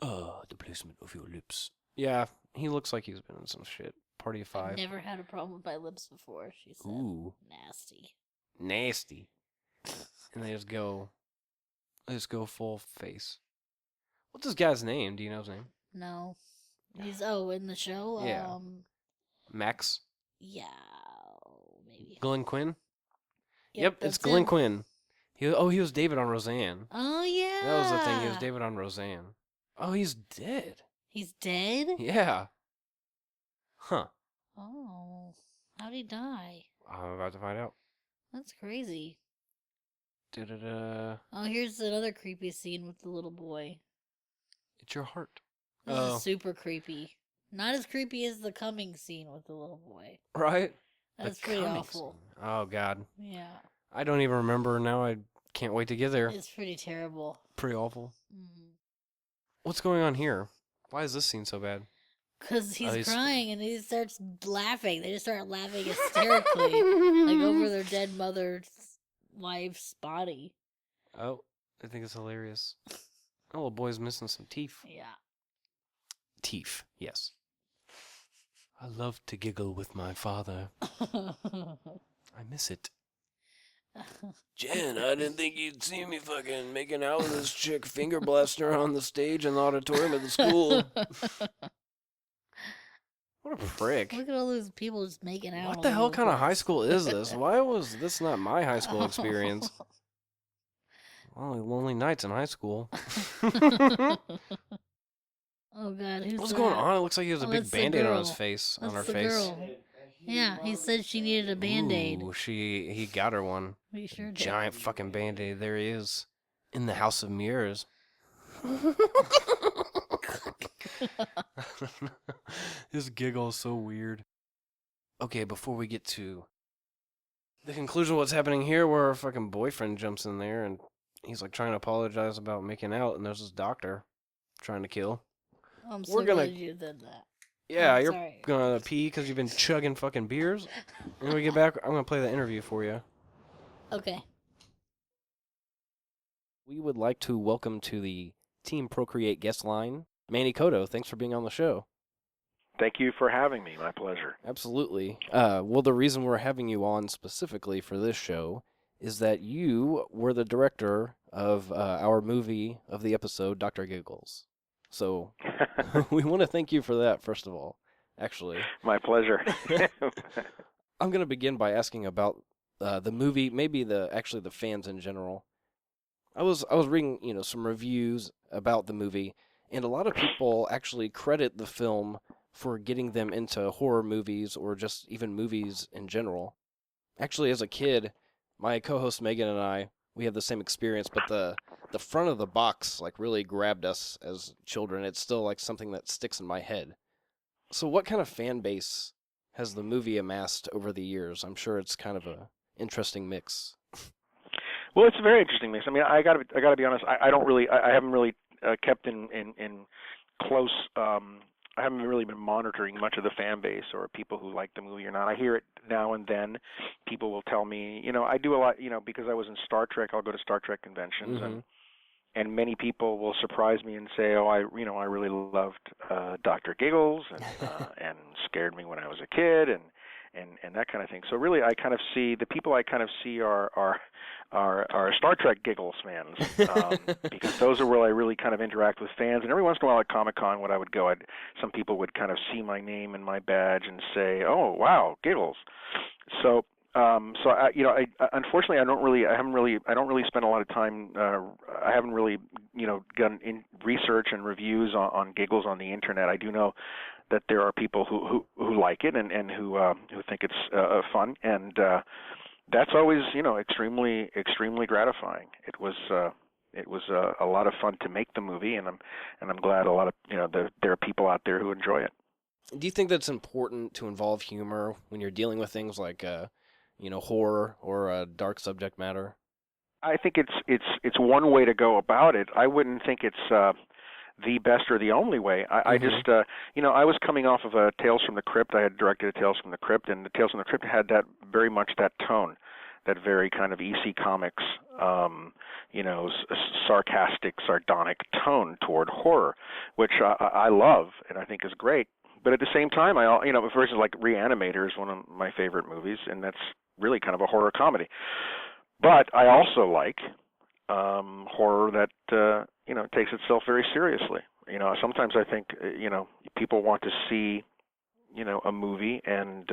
The placement of your lips. Yeah, he looks like he's been in some shit. Party of I've Five. never had a problem with my lips before. She said, Ooh, nasty. nasty. And they just go full face. What's this guy's name? Do you know his name? No. He's in the show. Yeah. Yeah, Max? maybe. Glenn Quinn? Yep, it's that's Glenn him. Quinn. He was David on Roseanne. Oh yeah. That was the thing. He was David on Roseanne. Oh, he's dead. He's dead. Yeah. Huh. Oh, how'd he die? I'm about to find out. That's crazy. Da-da-da. Oh, here's another creepy scene with the little boy. It's your heart. This Oh. is super creepy. Not as creepy as the coming scene with the little boy. Right? That's The pretty coming awful. scene. Oh, God. Yeah. I don't even remember now. Can't wait to get there. It's pretty terrible. Pretty awful. Mm-hmm. What's going on here? Why is this scene so bad? Because he's he's- crying and he starts laughing. They just start laughing hysterically, like over their dead mother's wife's body. Oh, I think it's hilarious. Oh, little boy's missing some teeth. Yeah. Teeth, yes. I love to giggle with my father. I miss it. Jen, I didn't think you'd see me fucking making out with this chick finger blasting her on the stage in the auditorium of the school. What a prick. Look at all those people just making out. What the hell kind of high school is this? Why was this not my high school experience? Only lonely nights in high school. Oh God, who's What's that? going on? It looks like he has a big that's the band-aid on his girl. face. That's on her the face. girl. Yeah, he said she needed a Band-Aid. Ooh, he got her one. We sure did. Giant fucking Band-Aid. There he is. In the House of Mirrors. His giggle is so weird. Okay, before we get to the conclusion of what's happening here, where our fucking boyfriend jumps in there and he's like trying to apologize about making out, and there's this doctor trying to kill. I'm so We're gonna- glad you did that. Yeah, I'm you're sorry. gonna pee because you've been chugging fucking beers. And when we get back, I'm gonna play the interview for you. Okay. We would like to welcome to the Team Procreate guest line, Manny Coto. Thanks for being on the show. Thank you for having me. My pleasure. Absolutely. Well, the reason we're having you on specifically for this show is that you were the director of our movie of the episode, Dr. Giggles. So we want to thank you for that, first of all, actually. My pleasure. I'm going to begin by asking about the movie, maybe the fans in general. I was reading, some reviews about the movie, and a lot of people actually credit the film for getting them into horror movies or just even movies in general. Actually, as a kid, my co-host Megan and I, we have the same experience, but the front of the box really grabbed us as children. It's still something that sticks in my head. So what kind of fan base has the movie amassed over the years? I'm sure it's kind of a interesting mix. Well, it's a very interesting mix. I mean, I gotta be honest. I haven't really kept in close. I haven't really been monitoring much of the fan base or people who like the movie or not. I hear it now and then. People will tell me, I do a lot, because I was in Star Trek. I'll go to Star Trek conventions, and many people will surprise me and say, "Oh, I really loved Dr. Giggles and scared me when I was a kid and that kind of thing." So really, I kind of see the people I kind of see are Star Trek Giggles fans, because those are where I really kind of interact with fans. And every once in a while at Comic-Con, when I would go, some people would kind of see my name and my badge and say, "Oh, wow, Giggles." So unfortunately, I don't really spend a lot of time. I haven't really, done in research and reviews on Giggles on the internet. I do know that there are people who like it and who think it's fun, and that's always extremely gratifying. It was a lot of fun to make the movie, and I'm glad a lot of there are people out there who enjoy it. Do you think that's important to involve humor when you're dealing with things like horror or dark subject matter? I think it's one way to go about it. I wouldn't think it's the best or the only way. I just I was coming off of a Tales from the Crypt. I had directed a Tales from the Crypt, and the Tales from the Crypt had that very much that tone, that very kind of EC Comics, sarcastic, sardonic tone toward horror, which I love and I think is great. But at the same time, for instance, like Reanimator is one of my favorite movies, and that's really kind of a horror comedy. But I also like horror that takes itself very seriously. Sometimes I think people want to see a movie and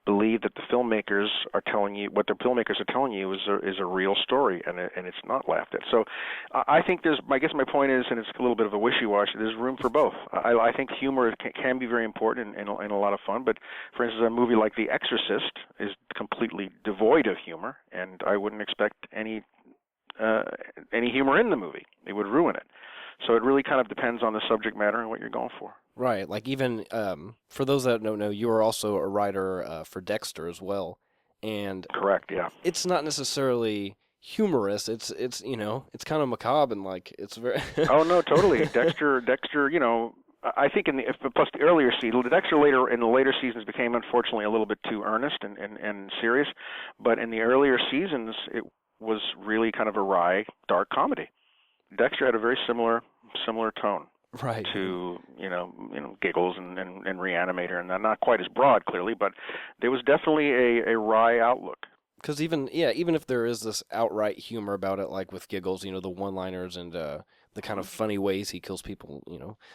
believe that the filmmakers are telling you what the filmmakers are telling you is a real story, and it's not laughed at. So I think I guess my point is, and it's a little bit of a wishy-washy, there's room for both. I think humor can be very important and a lot of fun, but for instance, a movie like The Exorcist is completely devoid of humor, and I wouldn't expect any humor in the movie. It would ruin it. So it really kind of depends on the subject matter and what you're going for. Right. Like even for those that don't know, you are also a writer for Dexter as well. And correct, yeah. It's not necessarily humorous. It's it's kind of macabre and like it's very. Oh no, totally. Dexter, I think plus the earlier season, Dexter in the later seasons became unfortunately a little bit too earnest and serious, but in the earlier seasons it was really kind of a wry, dark comedy. Dexter had a very similar tone Right. to Giggles and Reanimator, and not quite as broad clearly, but there was definitely a wry outlook. Because even if there is this outright humor about it, like with Giggles, the one-liners and the kind of funny ways he kills people,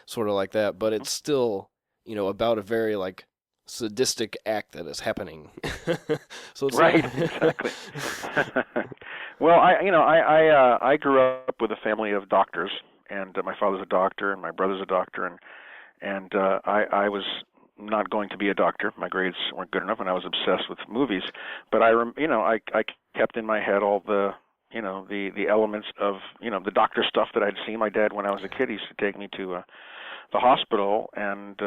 sort of like that, but it's still, about a very like sadistic act that is happening. So it's right, not... exactly. Well, I grew up with a family of doctors, and my father's a doctor, and my brother's a doctor, and I was not going to be a doctor. My grades weren't good enough, and I was obsessed with movies. But I kept in my head all the the elements of the doctor stuff that I'd seen. My dad, when I was a kid, he used to take me to the hospital and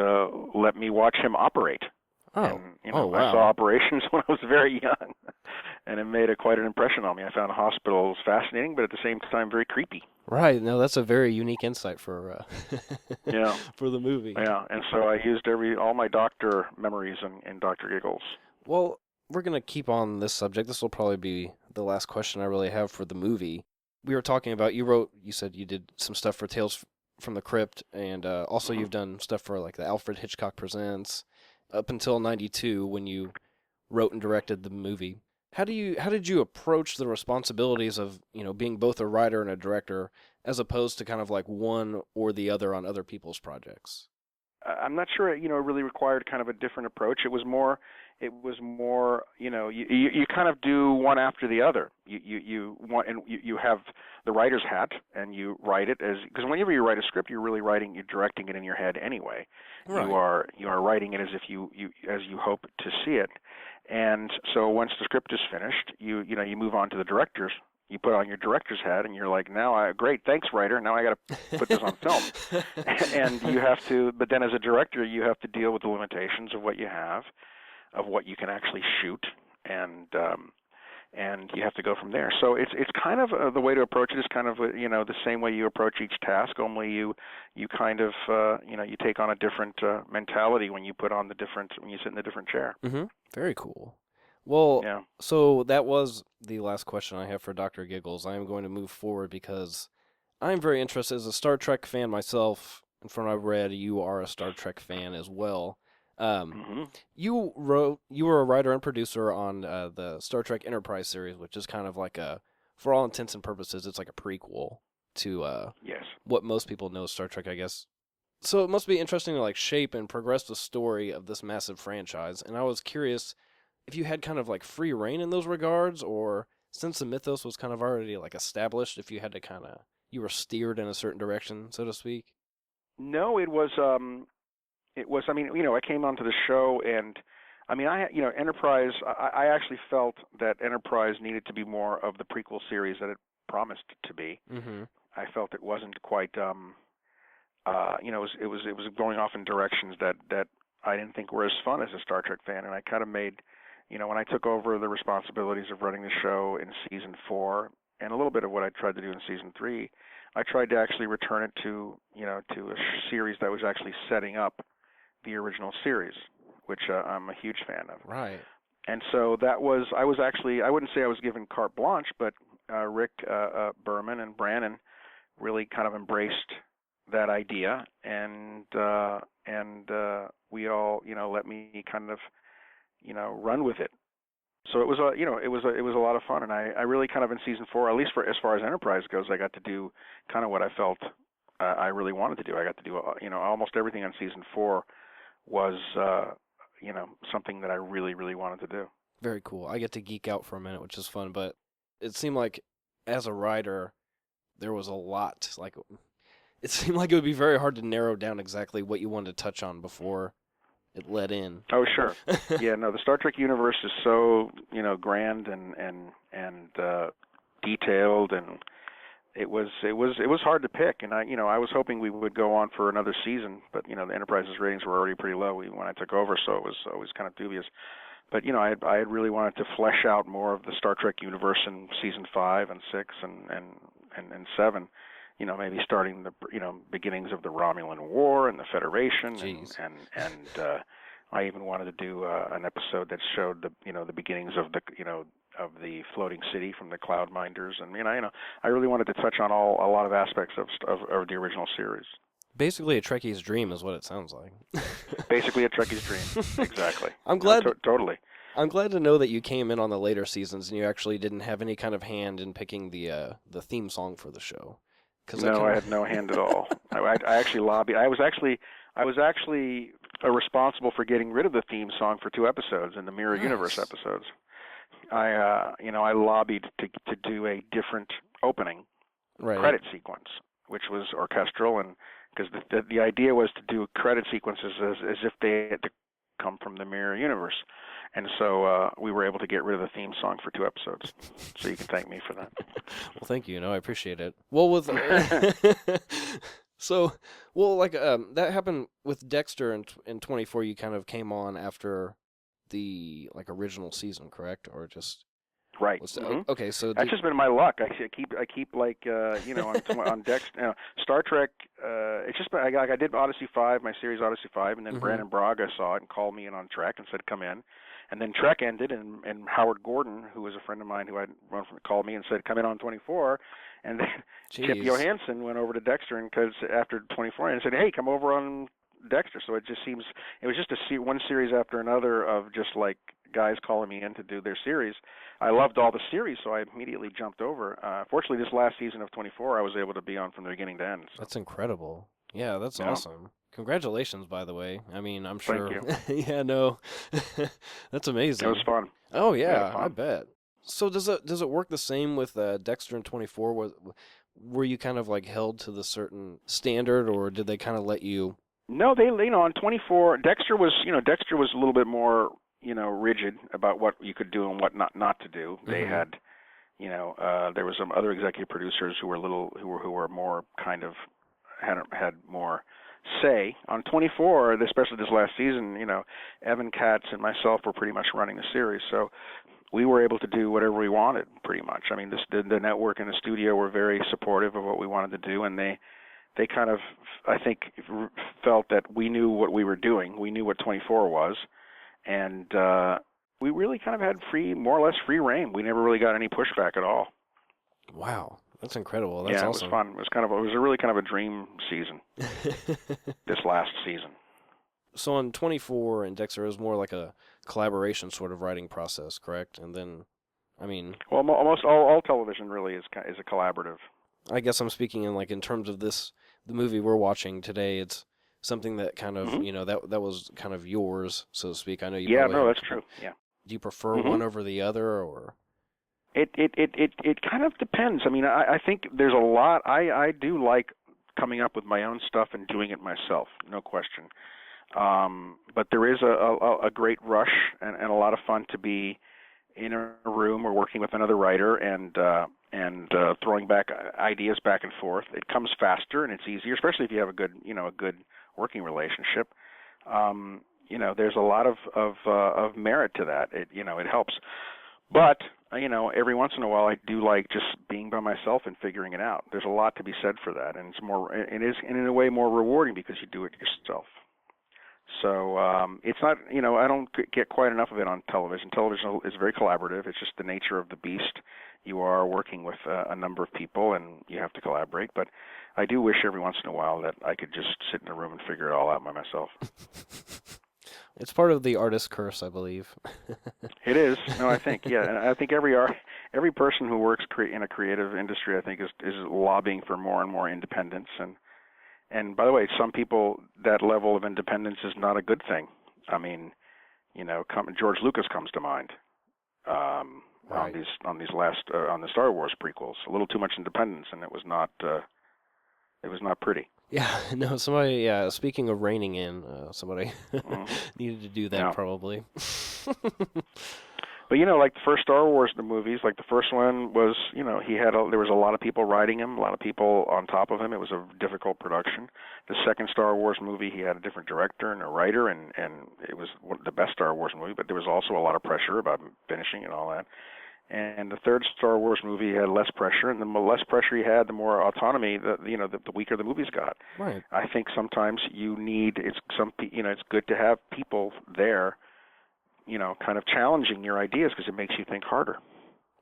let me watch him operate. Oh, And, wow. I saw operations when I was very young, and it made quite an impression on me. I found hospitals fascinating, but at the same time very creepy. Right. No, that's a very unique insight for Yeah. for the movie. Yeah, and so I used all my doctor memories in Dr. Giggles. Well, we're going to keep on this subject. This will probably be the last question I really have for the movie. We were talking about, you said you did some stuff for Tales from the Crypt, and also you've done stuff for like the Alfred Hitchcock Presents up until 92 when you wrote and directed the movie. How did you approach the responsibilities of, being both a writer and a director as opposed to kind of like one or the other on other people's projects? I'm not sure it really required kind of a different approach. It was more you kind of do one after the other. You have the writer's hat and you write it because whenever you write a script, you're directing it in your head anyway. Right. You are writing it as if you hope to see it. And so once the script is finished, you move on to the director's. You put on your director's hat, and you're like, great, thanks, writer. Now I got to put this on film. And you have to, but then as a director, you have to deal with the limitations of what you have, of what you can actually shoot, and you have to go from there. So it's kind of the way to approach it is kind of the same way you approach each task. Only you kind of you take on a different mentality when you sit in the different chair. Mm-hmm. Very cool. Well, yeah. So that was the last question I have for Dr. Giggles. I am going to move forward because I'm very interested as a Star Trek fan myself. And from what I've read, you are a Star Trek fan as well. You were a writer and producer on the Star Trek Enterprise series, which is kind of like for all intents and purposes, it's like a prequel to yes. what most people know as Star Trek, I guess. So it must be interesting to like shape and progress the story of this massive franchise. And I was curious if you had kind of like free reign in those regards, or since the mythos was kind of already like established, if you had to you were steered in a certain direction, so to speak. No, it was. I mean, I came onto the show, and I mean, Enterprise. I actually felt that Enterprise needed to be more of the prequel series that it promised to be. Mm-hmm. I felt it wasn't quite. It was going off in directions that I didn't think were as fun as a Star Trek fan, and I kind of made. When I took over the responsibilities of running the show in season 4, and a little bit of what I tried to do in season 3, I tried to actually return it to a series that was actually setting up the original series, which I'm a huge fan of. Right. And so I wouldn't say I was given carte blanche, but Rick Berman and Brannon really kind of embraced that idea, and we all let me kind of run with it. So it was a lot of fun, and I really kind of in season 4, at least as far as Enterprise goes, I got to do kind of what I felt I really wanted to do. I got to do almost everything on season 4 was something that I really, really wanted to do. Very cool. I get to geek out for a minute, which is fun, but it seemed like as a writer there was a lot. Like it seemed like it would be very hard to narrow down exactly what you wanted to touch on before it let in. Oh, sure. Yeah, no, the Star Trek universe is so, grand and detailed, and it was hard to pick. And I was hoping we would go on for another season, but the Enterprise's ratings were already pretty low when I took over, so it was always kind of dubious. But I had really wanted to flesh out more of the Star Trek universe in season 5 and 6 and 7. Maybe starting the beginnings of the Romulan War and the Federation, Jeez. and I even wanted to do an episode that showed the beginnings of of the floating city from the Cloud Minders, and I really wanted to touch on a lot of aspects of the original series. Basically, a Trekkie's dream is what it sounds like. Basically, a Trekkie's dream. Exactly. I'm glad. Totally. I'm glad to know that you came in on the later seasons and you actually didn't have any kind of hand in picking the theme song for the show. No, I had no hand at all. I actually lobbied. I was actually responsible for getting rid of the theme song for 2 episodes in the Mirror Universe episodes. I lobbied to do a different opening credit sequence, which was orchestral, and because the idea was to do credit sequences as if they had to come from the Mirror Universe, and so we were able to get rid of the theme song for 2 episodes. So you can thank me for that. Well, thank you. No, I appreciate it. Well, with that happened with Dexter in 24. You kind of came on after the original season, correct? Or just right? Okay, so that's just been my luck. I keep on Dexter, Star Trek. It's just I did Odyssey 5, my series Odyssey 5, and then Brandon Braga saw it and called me in on Trek and said, "Come in." And then Trek ended, and Howard Gordon, who was a friend of mine who I'd run from, called me and said, "Come in on 24." And then Chip Johansson went over to Dexter, and because after 24, and said, "Hey, come over on Dexter." So it was just one series after another of just like guys calling me in to do their series. I loved all the series, so I immediately jumped over. Fortunately, this last season of 24, I was able to be on from the beginning to end. So. That's incredible. Yeah, that's awesome. Congratulations, by the way. I mean, I'm sure. Thank you. Yeah, no, that's amazing. It was fun. Oh yeah, I bet. So does it work the same with Dexter and 24? Were you kind of held to the certain standard, or did they kind of let you? No, they on 24. Dexter was a little bit more rigid about what you could do and what not to do. They had there was some other executive producers who were more kind of had more say. On 24, especially this last season, Evan Katz and myself were pretty much running the series, so we were able to do whatever we wanted, pretty much. I mean, the network and the studio were very supportive of what we wanted to do, and they kind of, I think, felt that we knew what we were doing. We knew what 24 was, and we really kind of had more or less free reign. We never really got any pushback at all. Wow. That's incredible. That's awesome. It was fun. It was a really kind of a dream season. This last season. So on 24 and Dexter, it was more like a collaboration sort of writing process, correct? And then, I mean, well, almost all television really is a collaborative. I guess I'm speaking in terms of the movie we're watching today. It's something that kind of that was kind of yours, so to speak. I know you. Yeah, no, that's true. Yeah. Do you prefer one over the other, or? It kind of depends. I mean, I think there's a lot. I do like coming up with my own stuff and doing it myself, no question. But there is a great rush and a lot of fun to be in a room or working with another writer and throwing back ideas back and forth. It comes faster and it's easier, especially if you have a good working relationship. There's a lot of merit to that. It helps. But, every once in a while I do like just being by myself and figuring it out. There's a lot to be said for that, and it is in a way more rewarding because you do it yourself. So it's not, I don't get quite enough of it on television. Television is very collaborative. It's just the nature of the beast. You are working with a number of people, and you have to collaborate. But I do wish every once in a while that I could just sit in a room and figure it all out by myself. It's part of the artist's curse, I believe. It is. No, I think, yeah. And I think every person who works in a creative industry, I think, is lobbying for more and more independence. And by the way, some people, that level of independence is not a good thing. I mean, George Lucas comes to mind on the Star Wars prequels. A little too much independence, and it was not pretty. Yeah, no, somebody, speaking of reining in, somebody needed to do that probably. But like the first Star Wars movies, like the first one was, there was a lot of people writing him, a lot of people on top of him. It was a difficult production. The second Star Wars movie, he had a different director and a writer, and it was the best Star Wars movie. But there was also a lot of pressure about finishing and all that. And the third Star Wars movie had less pressure, and the less pressure he had, the more autonomy, the weaker the movies got. Right. I think sometimes it's good to have people there, kind of challenging your ideas because it makes you think harder.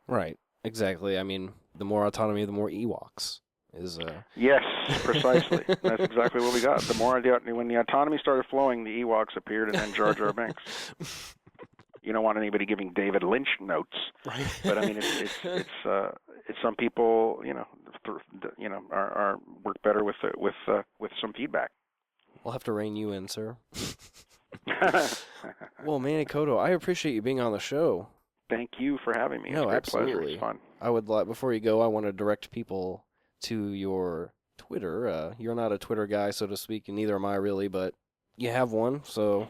Right. Exactly. I mean, the more autonomy, the more Ewoks is. Yes, precisely. That's exactly what we got. The more when the autonomy started flowing, the Ewoks appeared, and then Jar Jar Binks. You don't want anybody giving David Lynch notes, Right. But I mean, it's some people, are work better with some feedback. We'll have to rein you in, sir. Well, Manny Coto, I appreciate you being on the show. Thank you for having me. No, it's a great absolutely. pleasure. It's fun. I would like, before you go, I want to direct people to your Twitter. You're not a Twitter guy, so to speak, and neither am I really, but you have one, so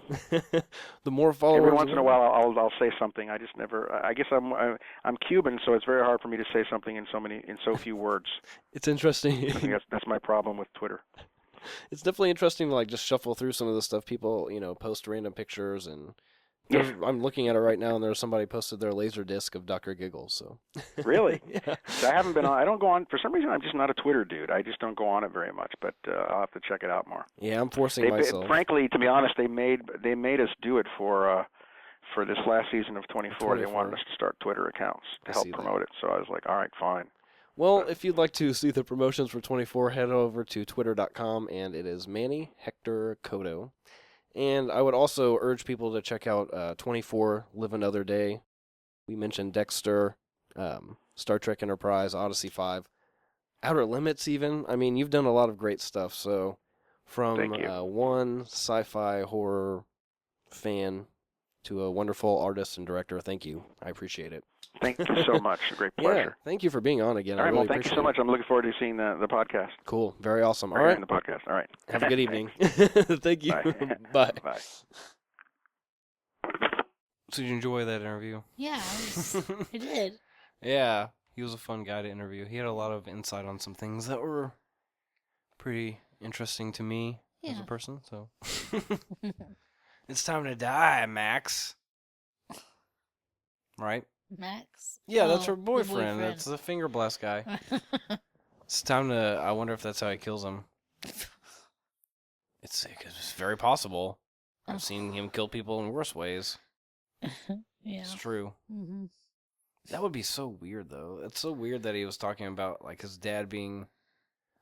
the more followers. Every once in a while, I'll say something. I just never. I guess I'm Cuban, so it's very hard for me to say something in so few words. It's interesting. I think that's my problem with Twitter. It's definitely interesting to just shuffle through some of the stuff people post random pictures and. Yeah. I'm looking at it right now, and there's somebody posted their laser disc of Dr. Giggles. So. Really? Yeah. So I haven't been on. I don't go on for some reason. I'm just not a Twitter dude. I just don't go on it very much. But I'll have to check it out more. Yeah, I'm forcing myself. Frankly, to be honest, they made us do it for this last season of 24. They wanted us to start Twitter accounts to help promote it. So I was like, all right, fine. Well, if you'd like to see the promotions for 24, head over to twitter.com, and it is Manny Hector Coto. And I would also urge people to check out 24, Live Another Day. We mentioned Dexter, Star Trek Enterprise, Odyssey 5, Outer Limits even. I mean, you've done a lot of great stuff. So from one sci-fi horror fan to a wonderful artist and director, thank you. I appreciate it. Thank you so much. A great pleasure. Yeah, thank you for being on again. All right, really thank you so much. I'm looking forward to seeing the podcast. Cool. Very awesome. All right. The podcast. All right. Have a good evening. Thank you. Bye. Bye. Bye. So did you enjoy that interview? Yeah, I did. Yeah, he was a fun guy to interview. He had a lot of insight on some things that were pretty interesting to me as a person. So it's time to die, Max. Right? Max? Yeah, that's her boyfriend. That's the finger blast guy. It's time to. I wonder if that's how he kills him. It's very possible. I've seen him kill people in worse ways. Yeah. It's true. Mm-hmm. That would be so weird, though. It's so weird that he was talking about his dad being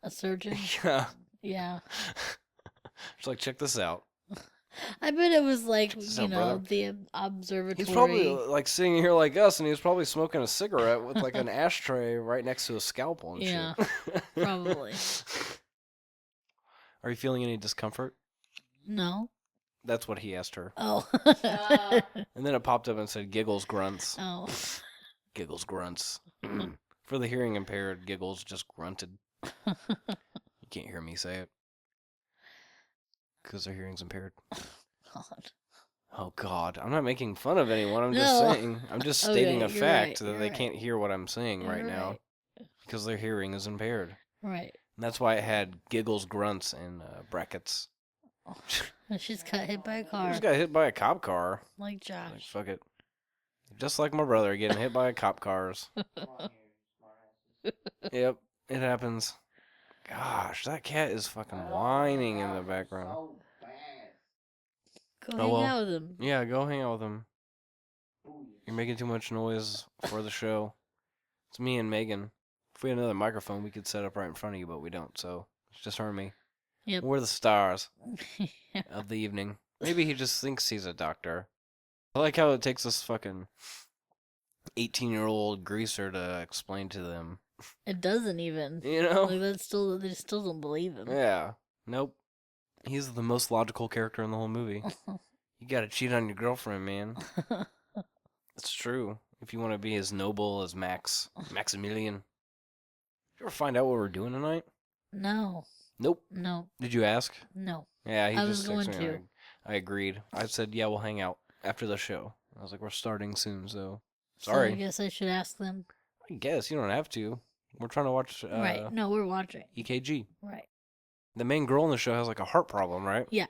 a surgeon. Yeah. Yeah. It's like, check this out. I bet it was brother. the observatory. He's probably sitting here like us, and he was probably smoking a cigarette with an ashtray right next to a scalpel and shit. Probably. Are you feeling any discomfort? No. That's what he asked her. Oh. And then it popped up and said Giggles grunts. Oh. Giggles grunts. For the hearing impaired, Giggles just grunted. You can't hear me say it. Because their hearing's impaired. God. Oh, God. I'm not making fun of anyone. I'm just saying. I'm just stating a fact that they can't hear what I'm saying right now. Because their hearing is impaired. Right. And that's why it had Giggles grunts in brackets. Oh, she just got hit by a car. She just got hit by a cop car. Like Josh. Fuck it. Just like my brother getting hit by cop cars. Yep, it happens. Gosh, that cat is fucking whining in the background. Go hang out with him. Yeah, go hang out with him. You're making too much noise for the show. It's me and Megan. If we had another microphone, we could set up right in front of you, but we don't, so it's just her and me. Yep. We're the stars of the evening. Maybe he just thinks he's a doctor. I like how it takes this fucking 18-year-old greaser to explain to them. It doesn't even. You know? They still don't believe him. Yeah. Nope. He's the most logical character in the whole movie. You gotta cheat on your girlfriend, man. It's true. If you want to be as noble as Maximilian. Did you ever find out what we're doing tonight? No. Nope. No. Did you ask? No. Yeah, he I just was going texted me. to. I agreed. I said, yeah, we'll hang out after the show. I was like, we're starting soon, so So sorry. I guess I should ask them. I guess you don't have to. We're trying to watch Right. No, we're watching. EKG. Right. The main girl in the show has like a heart problem, right? Yeah.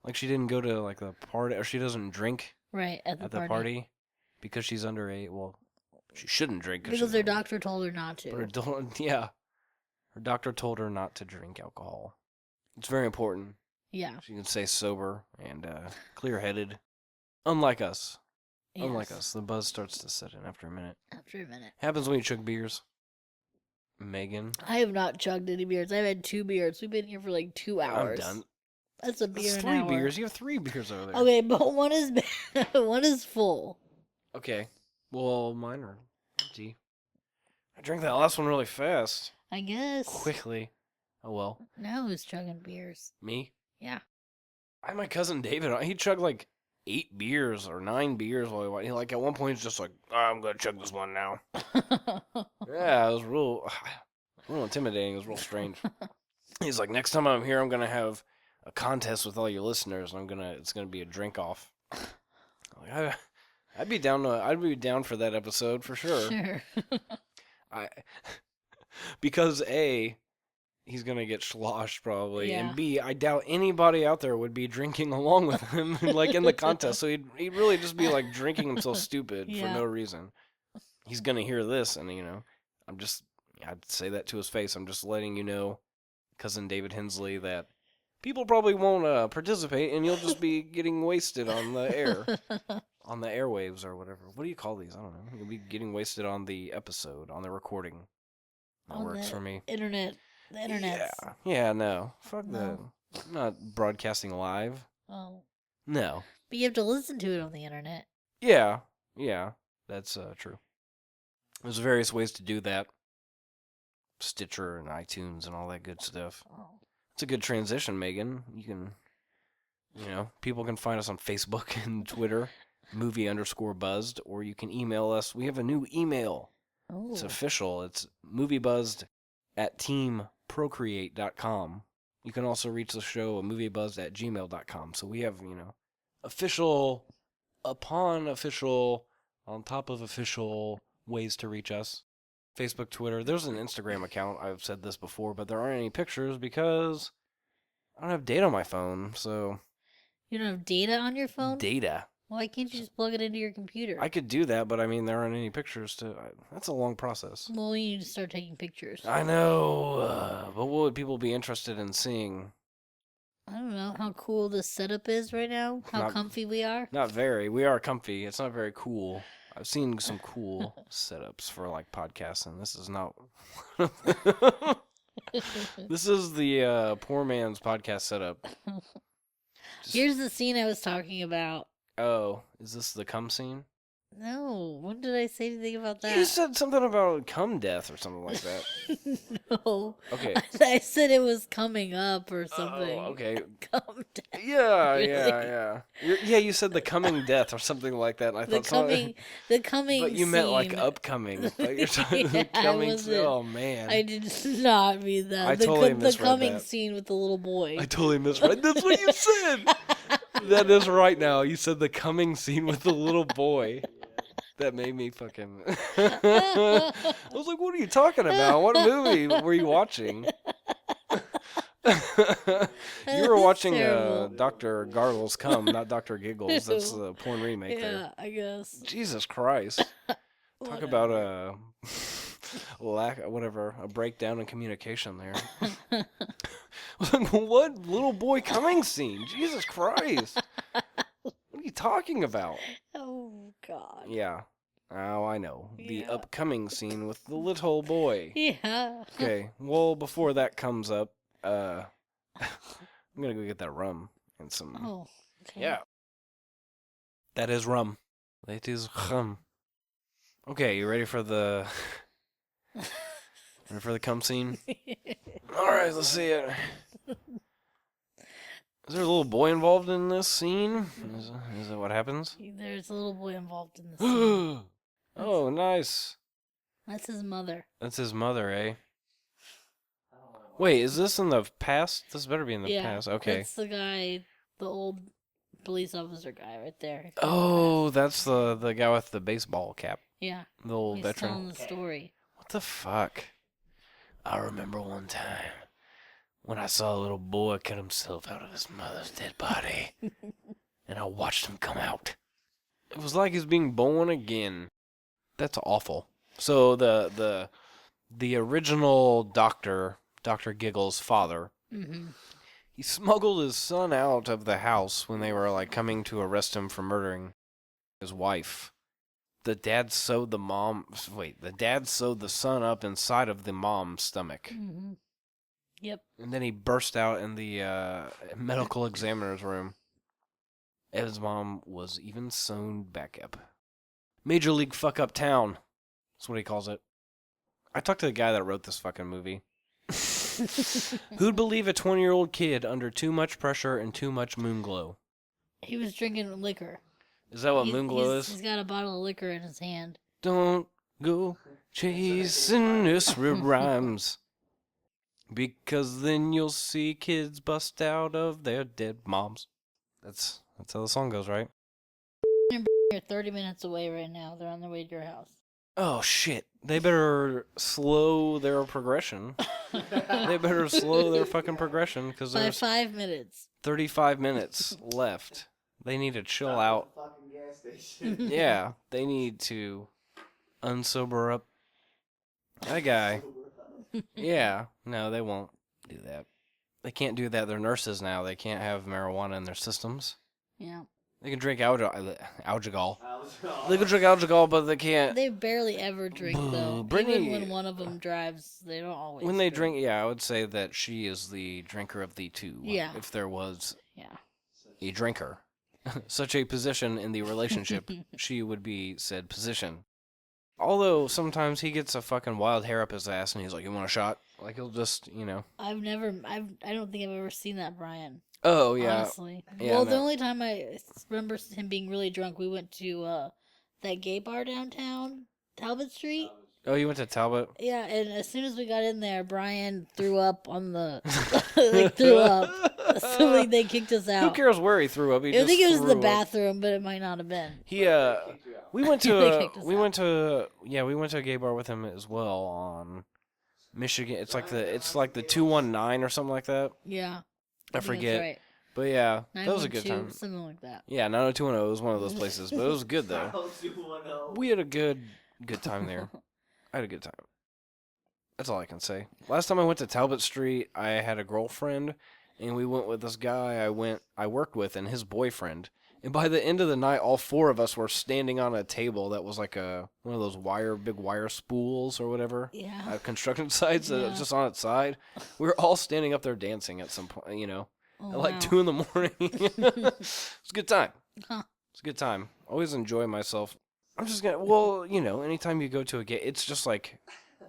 Like she didn't go to like the party, or she doesn't drink Right. At the party because she's underage. Well, she shouldn't drink because her doctor told her not to. But her doctor told her not to drink alcohol. It's very important. Yeah. She can stay sober and clear-headed. Unlike us. Yes. Unlike us, the buzz starts to set in after a minute. After a minute. Happens when you chug beers. Megan. I have not chugged any beers. I've had 2 beers. We've been here for like 2 hours. I'm done. That's a beer That's an 3 hour. beers. You have 3 beers over there. Okay, but one is one is full. Okay. Well, mine are empty. I drank that last one really fast. I guess. Quickly. Oh well. Now who's chugging beers? Me? Yeah. I had my cousin David. He chugged like 8 beers or 9 beers while he went. He like at one point he's just like, I'm gonna chug this one now. Yeah, it was real intimidating. It was real strange. He's like, next time I'm here, I'm gonna have a contest with all your listeners, and it's gonna be a drink off. Like, I'd be down for that episode for sure. Sure. Because A, he's gonna get sloshed probably, Yeah. and B, I doubt anybody out there would be drinking along with him, like in the contest. So he'd really just be like drinking himself stupid for Yeah. no reason. He's gonna hear this, and I'd say that to his face. I'm just letting you know, cousin David Hensley, that people probably won't participate, and you'll just be getting wasted on the air, on the airwaves or whatever. What do you call these? I don't know. You'll be getting wasted on the episode, on the recording. That On works the for me. Internet. The internet. Yeah, no. Fuck No. that. I'm not broadcasting live. Oh. No. But you have to listen to it on the internet. Yeah, that's true. There's various ways to do that. Stitcher and iTunes and all that good stuff. Oh. It's a good transition, Megan. You can, people can find us on Facebook and Twitter, movie_buzzed, or you can email us. We have a new email. Oh. It's official. It's moviebuzzed@teamprocreate.com. You can also reach the show at moviebuzzed@gmail.com. So we have, official, upon official, on top of official ways to reach us. Facebook, Twitter. There's an Instagram account. I've said this before, but there aren't any pictures because I don't have data on my phone. So You don't have data on your phone? data. Why can't you just plug it into your computer? I could do that, but I mean, there aren't any pictures that's a long process. Well, you need to start taking pictures. I know, but what would people be interested in seeing? I don't know how cool this setup is right now. How Not- comfy we are. Not very. We are comfy. It's not very cool. I've seen some cool setups for like podcasts, and this is not. This is the poor man's podcast setup. Here's the scene I was talking about. Oh, is this the cum scene? No, when did I say anything about that? You said something about cum death or something like that. No. Okay. I said it was coming up or something. Oh, okay. Come down. Yeah, Really? yeah. You said the coming death or something like that. And I The thought the coming. but you meant like scene. upcoming. Like you're talking Yeah, I coming. wasn't. Oh man. I did not mean that. I the, totally the misread coming that. scene with the little boy. I totally misread. That's what you said. That is right now. You said the coming scene with the little boy. That made me fucking. I was like, "What are you talking about? What movie were you watching?" You were watching Terrible. Dr. Gargles Come, not Dr. Giggles. That's the porn remake Yeah, there. I guess. Jesus Christ! Talk about a a breakdown in communication there. I was like, what little boy coming scene? Jesus Christ! What are you talking about? Oh God. Yeah. Oh, I know. The Yeah. upcoming scene with the little boy. Yeah. Okay. Well, before that comes up, I'm gonna go get that rum and some. Oh. Okay. Yeah. That is rum. That is rum. Okay, you ready for the cum scene? All right, let's see it. Is there a little boy involved in this scene? Is that what happens? There's a little boy involved in this. Scene. Oh, nice. That's his mother. That's his mother, eh? Wait, is this in the past? This better be in the Yeah. past. Okay. That's the guy, the old police officer guy right there. Oh, that's the guy with the baseball cap. Yeah. The old He's veteran. telling the story. What the fuck? I remember one time when I saw a little boy cut himself out of his mother's dead body. And I watched him come out. It was like he's being born again. That's awful. So the original Dr. Giggles' father, Mm-hmm. he smuggled his son out of the house when they were like coming to arrest him for murdering his wife. The dad sewed the son up inside of the mom's stomach. Mm-hmm. Yep. And then he burst out in the medical examiner's room. And his mom was even sewn back up. Major League Fuck Up Town. That's what he calls it. I talked to the guy that wrote this fucking movie. Who'd believe a 20-year-old kid under too much pressure and too much moon glow? He was drinking liquor. Is that what moon glow is? He's got a bottle of liquor in his hand. Don't go chasing nursery rhymes, because then you'll see kids bust out of their dead moms. That's how the song goes, right? You're 30 minutes away right now. They're on their way to your house. Oh, shit. They better slow their progression. They better slow their fucking progression, because By there's 5 minutes. 35 minutes left. They need to chill out. Yeah, they need to unsober up. That guy. Yeah, no, they won't do that. They can't do that. They're nurses now. They can't have marijuana in their systems. Yeah. They can drink alcohol. They can drink alcohol, but they can't. They barely ever drink, though. Brittany- Even when one of them drives, they don't always When they drink, yeah, I would say that she is the drinker of the two. Yeah. If there was Yeah. a drinker. Such a position in the relationship, she would be said position. Although sometimes he gets a fucking wild hair up his ass and he's like, "You want a shot?" Like he'll just, I don't think I've ever seen that, Brian. Oh yeah. Honestly. Yeah, Well, no. the only time I remember him being really drunk, we went to that gay bar downtown, Talbot Street. Oh, you went to Talbot? Yeah, and as soon as we got in there, Brian threw up on the threw up. So they kicked us out. Who cares where he threw up? He I just think it was threw the up. bathroom, but it might not have been. He we went They to kicked us we out. went to we went to a gay bar with him as well on Michigan. It's like the 219 or something like that. Yeah. I think that's forget. right. But yeah, that was a good 912, time. Something like that. Yeah, 90210 was one of those places, but it was good though. We had a good time there. I had a good time. That's all I can say. Last time I went to Talbot Street, I had a girlfriend, and we went with this guy I worked with and his boyfriend. And by the end of the night, all four of us were standing on a table that was like one of those big wire spools or whatever. Yeah. At construction sites that was Yeah. just on its side. We were all standing up there dancing at some point, Oh, at like wow. 2 a.m. It was a good time. Huh. It's a good time. Always enjoy myself. I'm just gonna, anytime you go to a gay, it's just like,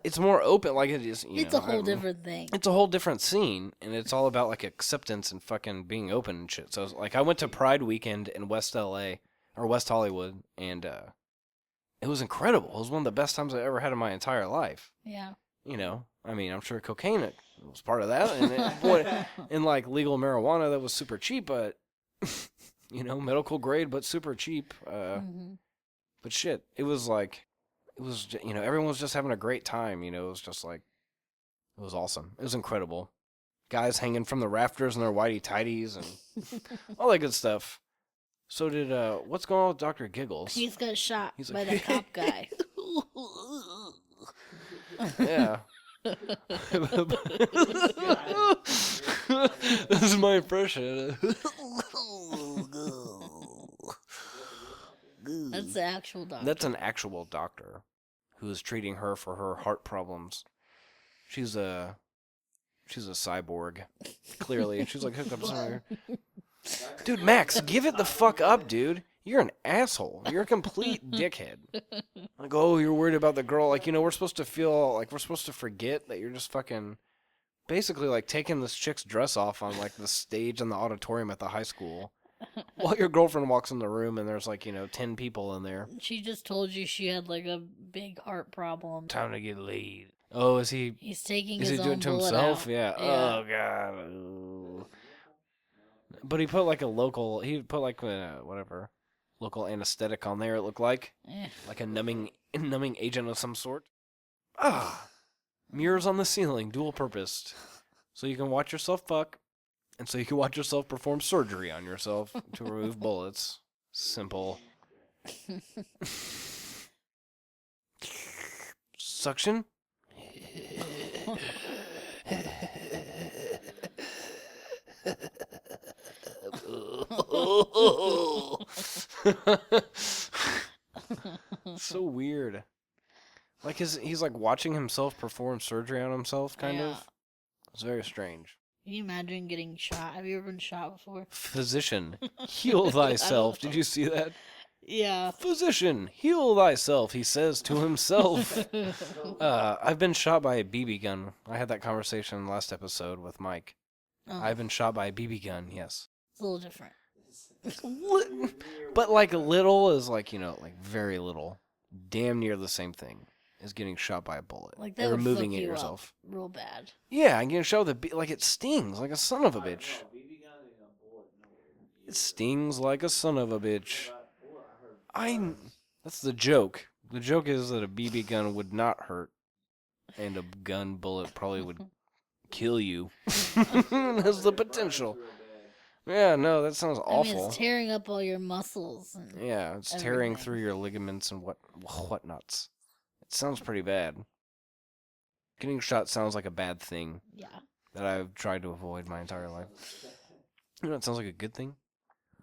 it's more open, like it is, It's a whole different thing. It's a whole different scene, and it's all about, like, acceptance and fucking being open and shit. So, like, I went to Pride Weekend in West L.A., or West Hollywood, and it was incredible. It was one of the best times I ever had in my entire life. Yeah. I'm sure cocaine was part of that, and like, legal marijuana that was super cheap, but, medical grade, but super cheap. Mm-hmm. But shit, it was everyone was just having a great time, it was just like, it was awesome. It was incredible. Guys hanging from the rafters in their whitey tighties and all that good stuff. So did, what's going on with Dr. Giggles? He's got shot He's by like- the cop guy. Yeah. This is my impression. That's the actual doctor. That's an actual doctor who is treating her for her heart problems. She's a cyborg, clearly. She's like hooked up somewhere. Dude, Max, give it the fuck up, dude. You're an asshole. You're a complete dickhead. Like, oh, you're worried about the girl. Like, we're supposed to feel like we're supposed to forget that you're just fucking basically like taking this chick's dress off on like the stage in the auditorium at the high school. While your girlfriend walks in the room and there's like, 10 people in there. She just told you she had like a big heart problem. Time to get laid. Oh, is he He's taking is his he own doing it to bullet himself? out. Yeah. Oh god. Ooh. But he put like whatever local anesthetic on there. It looked like a numbing agent of some sort. Mirrors on the ceiling, dual purposed, so you can watch yourself fuck, and so you can watch yourself perform surgery on yourself to remove bullets. Simple. Suction. So weird. Like he's like watching himself perform surgery on himself, kind of. It's very strange. Can you imagine getting shot? Have you ever been shot before? Physician, heal thyself. Did you see that? Yeah. Physician, heal thyself, he says to himself. I've been shot by a BB gun. I had that conversation in the last episode with Mike. Oh, I've been shot by a BB gun, yes. it's a little different. But like little is like, like very little. Damn near the same thing as getting shot by a bullet. Like that and would removing fuck it you yourself. up real bad. Yeah, and getting shot with like it stings like a son of a bitch. It stings like a son of a bitch. That's the joke. The joke is that a BB gun would not hurt, and a gun bullet probably would kill you. That's the potential. Yeah, no, that sounds awful. I mean, it's tearing up all your muscles. And yeah, it's tearing through your ligaments and whatnots. It sounds pretty bad. Getting shot sounds like a bad thing. Yeah. That I've tried to avoid my entire life. You know, it sounds like a good thing.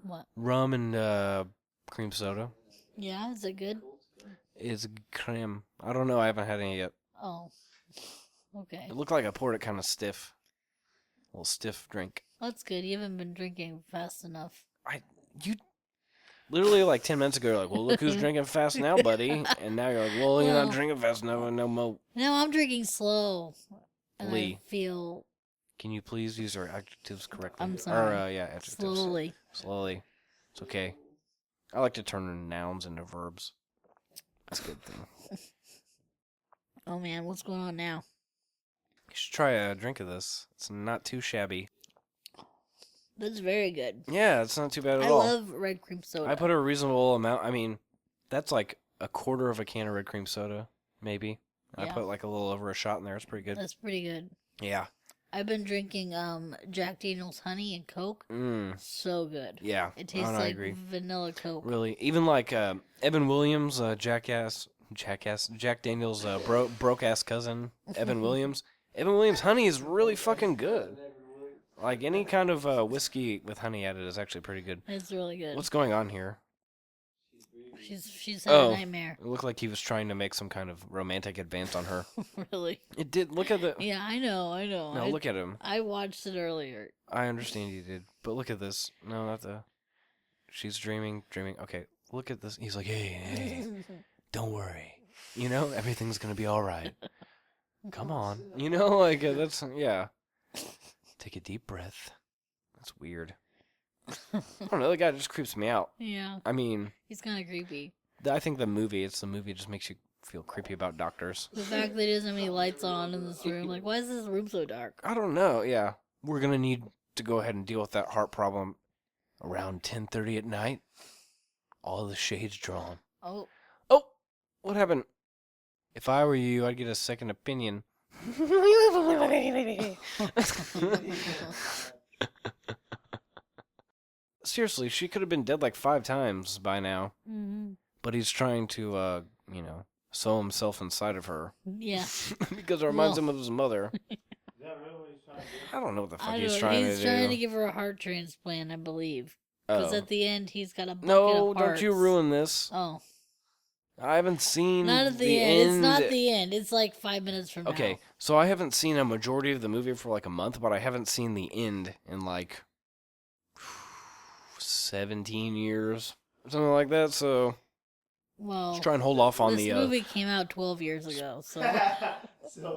What? Rum and cream soda. Yeah, is it good? It's creme. I don't know. I haven't had any yet. Oh. Okay. It looked like I poured it kind of stiff. A little stiff drink. That's good. You haven't been drinking fast enough. You literally like 10 minutes ago, you're like, well, look who's drinking fast now, buddy. And now you're like, well, you're not drinking fast enough no more. No, I'm drinking slow. And Lee. I feel... Can you please use our adjectives correctly? I'm sorry. Or, yeah, adjectives. Slowly. It's okay. I like to turn nouns into verbs. That's a good thing. Oh, man, what's going on now? You should try a drink of this. It's not too shabby. That's very good. Yeah, it's not too bad at all. I love red cream soda. I put a reasonable amount. I mean, that's like a quarter of a can of red cream soda, maybe. Yeah. I put like a little over a shot in there. It's pretty good. That's pretty good. Yeah. I've been drinking Jack Daniel's honey and Coke. So good. Yeah. It tastes I like agree. vanilla Coke. Really. Even like Evan Williams, Jack Daniel's broke-ass cousin, Evan Williams. Evan Williams honey is really fucking good. Like any kind of whiskey with honey added is actually pretty good. It's really good. What's going on here? She's had a nightmare. It looked like he was trying to make some kind of romantic advance on her. Really? It did. Look at the... Yeah, I know. No, look at him. I watched it earlier. I understand you did. But look at this. No, not the... She's dreaming. Okay, look at this. He's like, hey, don't worry. You know, everything's going to be all right. Come on. You know, like, that's... Yeah. Take a deep breath. That's weird. I don't know. The guy just creeps me out. Yeah. I mean... He's kind of creepy. I think the movie just makes you feel creepy about doctors. The fact that he doesn't have any lights on in this room. Like, why is this room so dark? I don't know. Yeah. We're going to need to go ahead and deal with that heart problem around 10:30 at night. All the shades drawn. Oh. Oh! What happened? If I were you, I'd get a second opinion. Seriously, she could have been dead like 5 times by now. Mm-hmm. But he's trying to, sew himself inside of her. Yeah. Because it reminds him of his mother. I don't know what the fuck he's trying to do. He's trying to give her a heart transplant, I believe. Because at the end, he's got a bucket of hearts. Don't you ruin this. Oh. I haven't seen Not at the end. It's not the end. It's like 5 minutes from now. Okay, so I haven't seen a majority of the movie for like a month, but I haven't seen the end in like 17 years. Something like that, so... Well, let's try and hold off on this movie came out 12 years ago, so...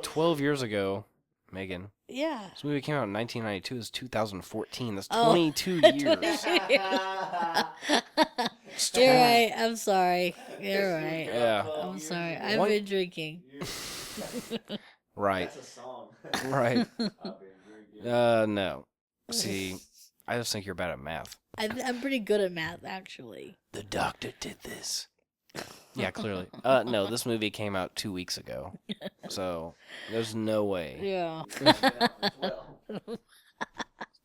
12 years ago, Megan. Yeah. This movie came out in 1992. It's 2014. That's 22 years. You're right. I'm sorry. You're right. Yeah. I'm sorry. I've been drinking. Right. That's a song. Right. No. See, I just think you're bad at math. I'm pretty good at math, actually. The doctor did this. Yeah, clearly. No, this movie came out 2 weeks ago. So, there's no way. Yeah.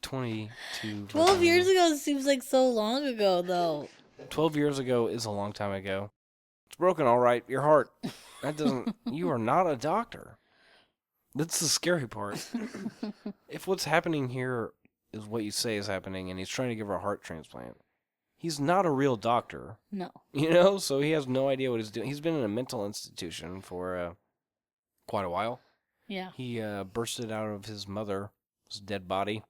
22. 12 years ago seems like so long ago, though. 12 years ago is a long time ago. It's broken, all right. Your heart. That doesn't. You are not a doctor. That's the scary part. If what's happening here is what you say is happening and he's trying to give her a heart transplant, he's not a real doctor. No. You know? So he has no idea what he's doing. He's been in a mental institution for quite a while. Yeah. He bursted out of his mother's dead body.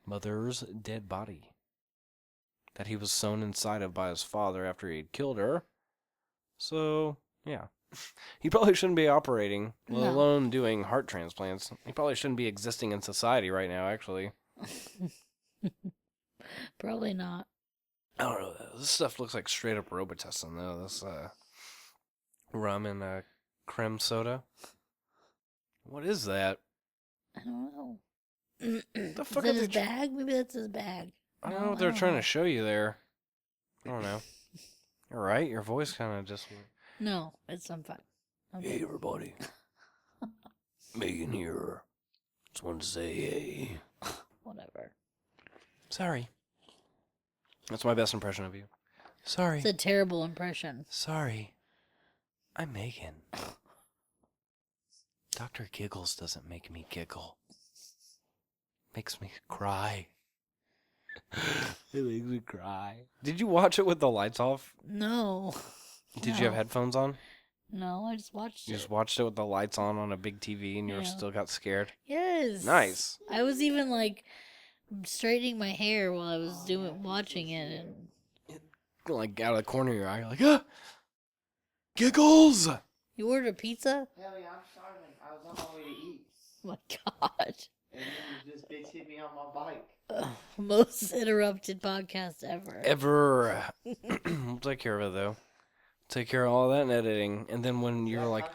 Mother's dead body. That he was sewn inside of by his father after he had killed her. So, yeah. He probably shouldn't be operating, let alone doing heart transplants. He probably shouldn't be existing in society right now, actually. Probably not. I don't know. This stuff looks like straight up Robitussin, though. This rum and creme soda. What is that? I don't know. The fuck Is that his bag? Maybe that's his bag. I don't know what they're trying to show you there. I don't know. All right, your voice kind of just... No, I'm fine. Hey, everybody. Megan here. Just wanted to say hey. Whatever. Sorry. That's my best impression of you. Sorry. It's a terrible impression. Sorry. I'm Megan. Dr. Giggles doesn't make me giggle. Makes me cry. It makes me cry. Did you watch it with the lights off? No. Did you have headphones on? No, I just watched it. You just watched it with the lights on a big TV and you still got scared? Yes. Nice. I was even like straightening my hair while I was watching it. And Like out of the corner of your eye, you're like, ah! Giggles! you ordered a pizza? Hell yeah, I'm starving. I was on my way to eat. Oh my God. And then this bitch hit me on my bike. Most interrupted podcast ever. Ever. We'll take care of it though. Take care of all that in editing, and then when you're like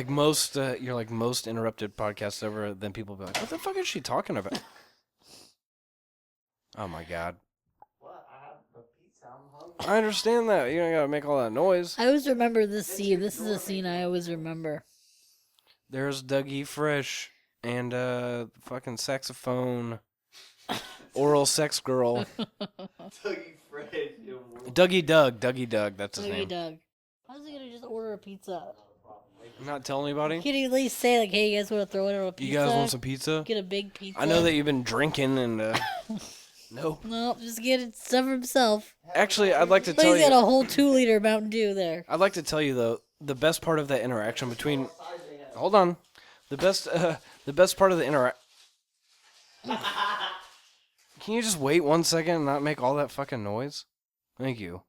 most interrupted podcast ever, then people be like, what the fuck is she talking about? Oh my God. What? I have a pizza. I'm hungry. I understand that. You don't gotta make all that noise. I always remember this scene. This is a scene I always remember. There's Dougie Fresh and fucking saxophone, oral sex girl. Dougie Fred. Dougie Doug, that's his Dougie name. Doug. How's he gonna just order a pizza? Not tell anybody? Can you at least say like, hey, you guys want to throw in a pizza? You guys want some pizza? Get a big pizza. I know that you've been drinking and no. No, just get it stuff for himself. Actually, I'd like to But tell he's you. got a whole 2-liter Mountain Dew there. I'd like to tell you though, the best part of that interaction between. Hold on, the best part of the interaction. Can you just wait 1 second and not make all that fucking noise? Thank you.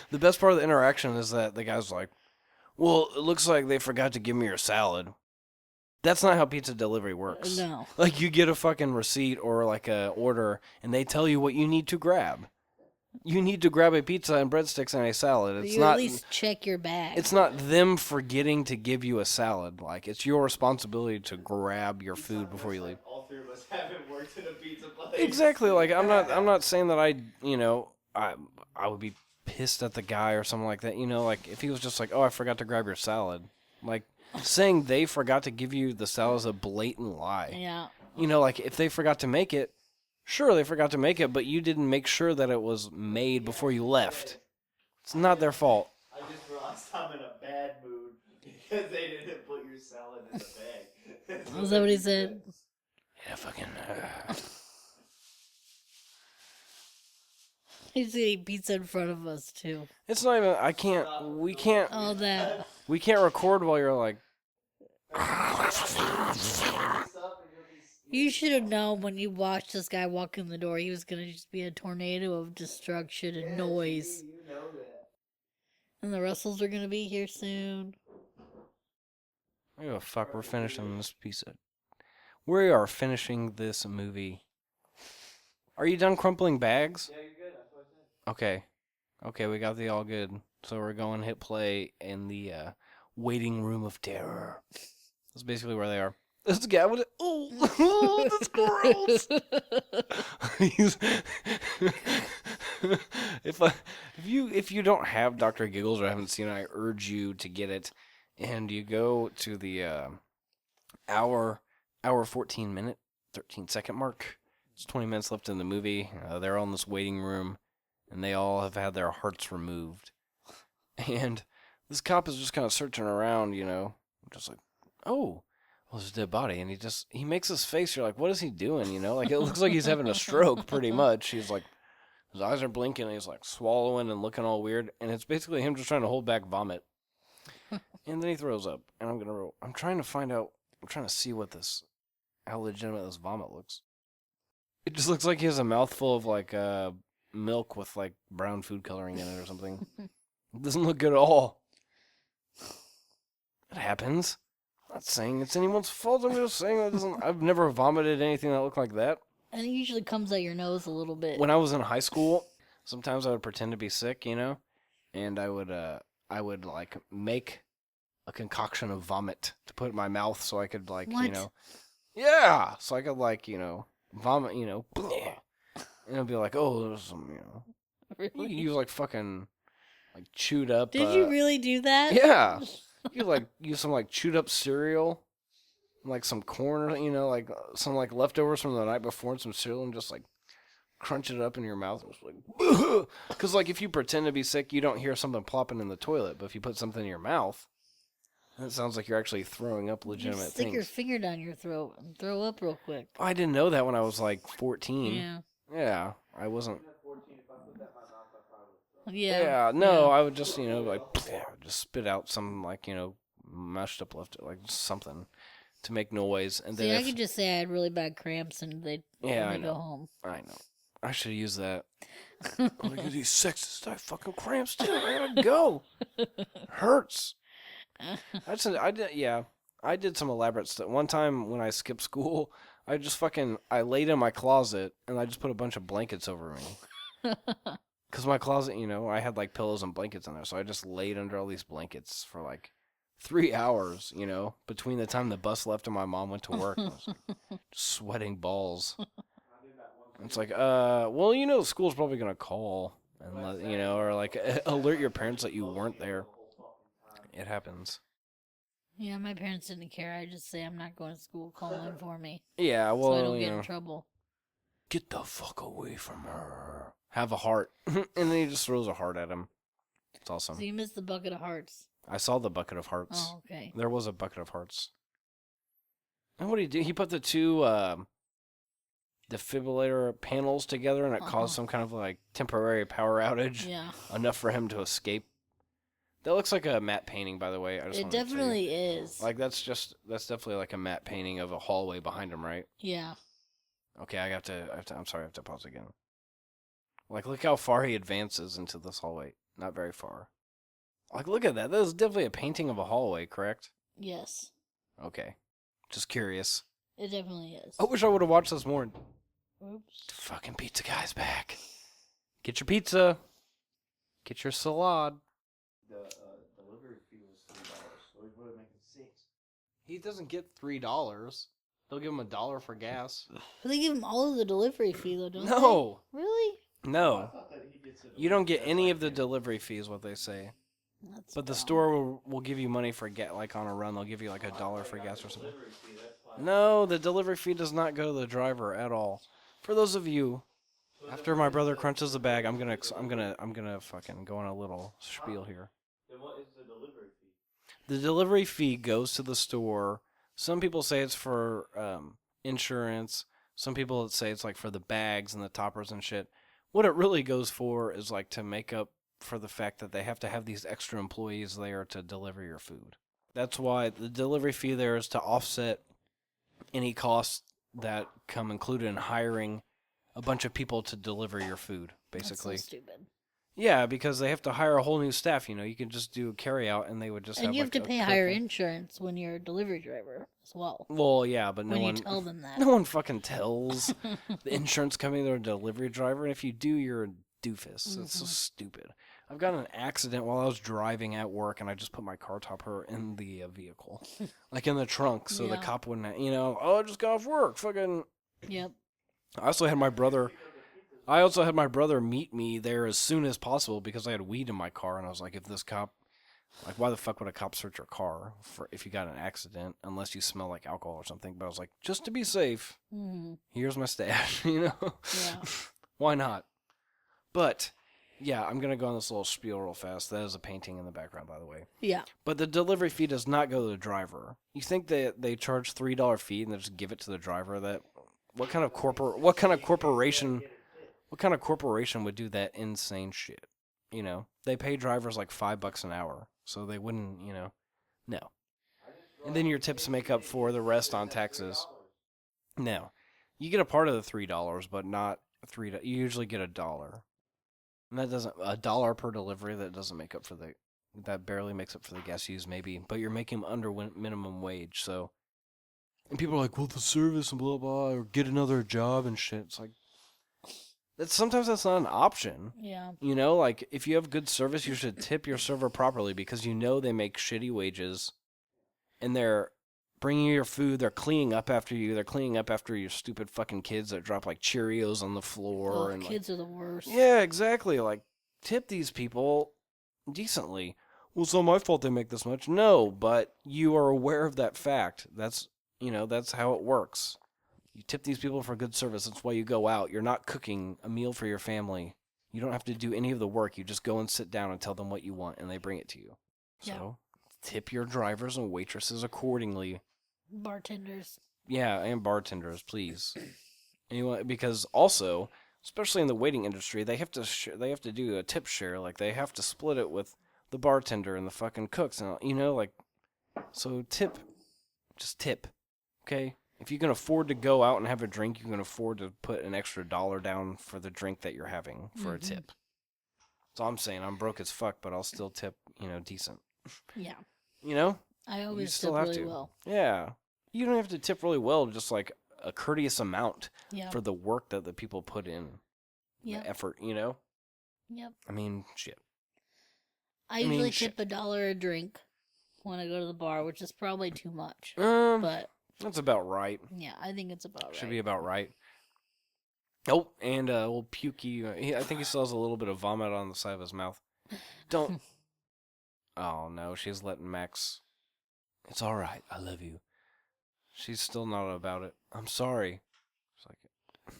The best part of the interaction is that the guy's like, "Well, it looks like they forgot to give me your salad." That's not how pizza delivery works. No. Like you get a fucking receipt or like a order, and they tell you what you need to grab. You need to grab a pizza and breadsticks and a salad. It's You not. at least check your bag. It's not them forgetting to give you a salad. Like, it's your responsibility to grab your food before you leave. All three of us haven't worked in a pizza place. Exactly. Like, I'm not saying that I would be pissed at the guy or something like that. You know, like, if he was just like, oh, I forgot to grab your salad. Like, saying they forgot to give you the salad is a blatant lie. Yeah. You know, like, if they forgot to make it, sure, they forgot to make it, but you didn't make sure that it was made before you left. It's not their fault. I just realized I'm in a bad mood because they didn't put your salad in the bag. Was that what he said? Yeah, fucking. He's eating pizza in front of us, too. It's not even. We can't. All that. We can't record while you're like. You should have known when you watched this guy walk in the door, he was going to just be a tornado of destruction and noise. You know that. And the Russells are going to be here soon. Oh, fuck, we're finishing this piece of. We are finishing this movie. Are you done crumpling bags? Yeah, you're good. That's what I said. Okay. Okay, we got the all good. So we're going to hit play in the waiting room of terror. That's basically where they are. This guy would. Oh, that's gross. He's- if you don't have Dr. Giggles or haven't seen it, I urge you to get it, and you go to the hour 14-minute 13-second mark. It's 20 minutes left in the movie. They're all in this waiting room, and they all have had their hearts removed. And this cop is just kind of searching around, just like, oh, well, there's a dead body. And he makes this face. You're like, what is he doing? Like, it looks like he's having a stroke pretty much. He's like, his eyes are blinking, and he's like swallowing and looking all weird. And it's basically him just trying to hold back vomit. And then he throws up. And I'm trying to see how legitimate this vomit looks. It just looks like he has a mouthful of like milk with like brown food coloring in it or something. It doesn't look good at all. It happens. I'm not saying it's anyone's fault. I'm just saying I've never vomited anything that looked like that. And it usually comes out your nose a little bit. When I was in high school, sometimes I would pretend to be sick, and I would like make a concoction of vomit to put in my mouth so I could like, What? yeah, so I could like, vomit, and it'd be like, oh, there's some, you Really? use like fucking like chewed up. Did you really do that? Yeah. You like use some like chewed up cereal, like some corn, like some like leftovers from the night before and some cereal, and just like crunch it up in your mouth. It's like, because like if you pretend to be sick, you don't hear something plopping in the toilet, but if you put something in your mouth, it sounds like you're actually throwing up legitimate Just stick things. your finger down your throat and throw up real quick. I didn't know that when I was like 14. Yeah. Yeah, I wasn't. Yeah. No, I would just, like, just spit out some, like, mashed up like something to make noise. And See, then I could just say I had really bad cramps and they'd I go home. I know. I should use that. Oh, look at these sexist. I fucking cramps too. I gotta go. Hurts. I did some elaborate stuff. One time when I skipped school, I laid in my closet and I just put a bunch of blankets over me. Because my closet, I had like pillows and blankets in there. So I just laid under all these blankets for like 3 hours, between the time the bus left and my mom went to work. I was like, sweating balls. It's like, well, school's probably going to call and, or like alert your parents that you weren't there. It happens. Yeah, my parents didn't care. I just say I'm not going to school. Call in for me. Yeah, well, so I don't get in trouble. Get the fuck away from her. Have a heart. And then he just throws a heart at him. It's awesome. So you missed the bucket of hearts. I saw the bucket of hearts. Oh, okay. There was a bucket of hearts. And what did he do? He put the two defibrillator panels together, and it caused some kind of like temporary power outage. Yeah. Enough for him to escape. That looks like a matte painting, by the way. It definitely is. Like that's definitely like a matte painting of a hallway behind him, right? Yeah. Okay, I'm sorry, I have to pause again. Like, look how far he advances into this hallway. Not very far. Like, look at that. That is definitely a painting of a hallway, correct? Yes. Okay. Just curious. It definitely is. I wish I would have watched this more. Oops. The fucking pizza guy's back. Get your pizza. Get your salad. The delivery fee was $3, so we would have made it $6. He doesn't get $3. They'll give him $1 for gas. But they give him all of the delivery fee, though, don't they? No. Really? No. You don't get any of the delivery fees, what they say. That's But the dumb. store will give you money for like on a run. They'll give you like $1 for gas or something. No, the delivery fee does not go to the driver at all. For those of you, after my brother crunches the bag, I'm gonna fucking go on a little spiel here. Then what is the delivery fee? The delivery fee goes to the store. Some people say it's for insurance. Some people say it's like for the bags and the toppers and shit. What it really goes for is like to make up for the fact that they have to have these extra employees there to deliver your food. That's why the delivery fee there is to offset any costs that come included in hiring a bunch of people to deliver your food, basically. That's so stupid. Yeah, because they have to hire a whole new staff. You can just do carry out and they would just And have you like have to a pay cook higher and- insurance when you're a delivery driver as well. Well, yeah, but When you tell them that. no one fucking tells the insurance company they're a delivery driver, and if you do, you're a doofus. That's so stupid. I've got an accident while I was driving at work, and I just put my car topper in the vehicle, like in the trunk, so the Yeah. cop wouldn't, I just got off work, fucking. Yep. I also had my brother meet me there as soon as possible because I had weed in my car, and I was like, if this cop, like, why the fuck would a cop search your car if you got an accident unless you smell like alcohol or something? But I was like, just to be safe, here's my stash, Yeah. Why not? But yeah, I'm gonna go on this little spiel real fast. That is a painting in the background, by the way. Yeah. But the delivery fee does not go to the driver. You think that they charge $3 fee and they just give it to the driver? What kind of corporation would do that insane shit? They pay drivers like $5 an hour, so they wouldn't, no. And then your tips make up for the rest on taxes. No, you get a part of the $3, but not $3. You usually get $1. And that doesn't, $1 per delivery, that doesn't make up for that barely makes up for the gas used maybe, but you're making them under minimum wage, so. And people are like, well, the service and blah, blah, or get another job and shit. It's like, sometimes that's not an option. Yeah. Like, if you have good service, you should tip your server properly because they make shitty wages and they're bringing you your food, they're cleaning up after you, they're cleaning up after your stupid fucking kids that drop like Cheerios on the floor. Oh, and kids are the worst. Yeah, exactly. Like, tip these people decently. Well, it's not my fault they make this much. No, but you are aware of that fact. That's how it works. You tip these people for good service. That's why you go out. You're not cooking a meal for your family. You don't have to do any of the work. You just go and sit down and tell them what you want, and they bring it to you. So, tip your drivers and waitresses accordingly. Bartenders. Yeah, and bartenders, please. Anyway, because also, especially in the waiting industry, they have to do a tip share. Like, they have to split it with the bartender and the fucking cooks, and so just tip, okay? If you can afford to go out and have a drink, you can afford to put an extra $1 down for the drink that you're having for a tip. So I'm saying I'm broke as fuck, but I'll still tip, decent. Yeah. I You always still tip have really to. well. Yeah. You don't have to tip really well, just like a courteous amount Yeah. for the work that the people put in. Yep. The effort, Yep. I mean, shit. I usually tip $1 a drink when I go to the bar, which is probably too much. But that's about right. yeah, I think it's about right. Should be about right. Oh, and old Pukey, I think he still has a little bit of vomit on the side of his mouth. Don't. Oh no, she's letting Max. It's all right. I love you. She's still not about it. I'm sorry. It's like,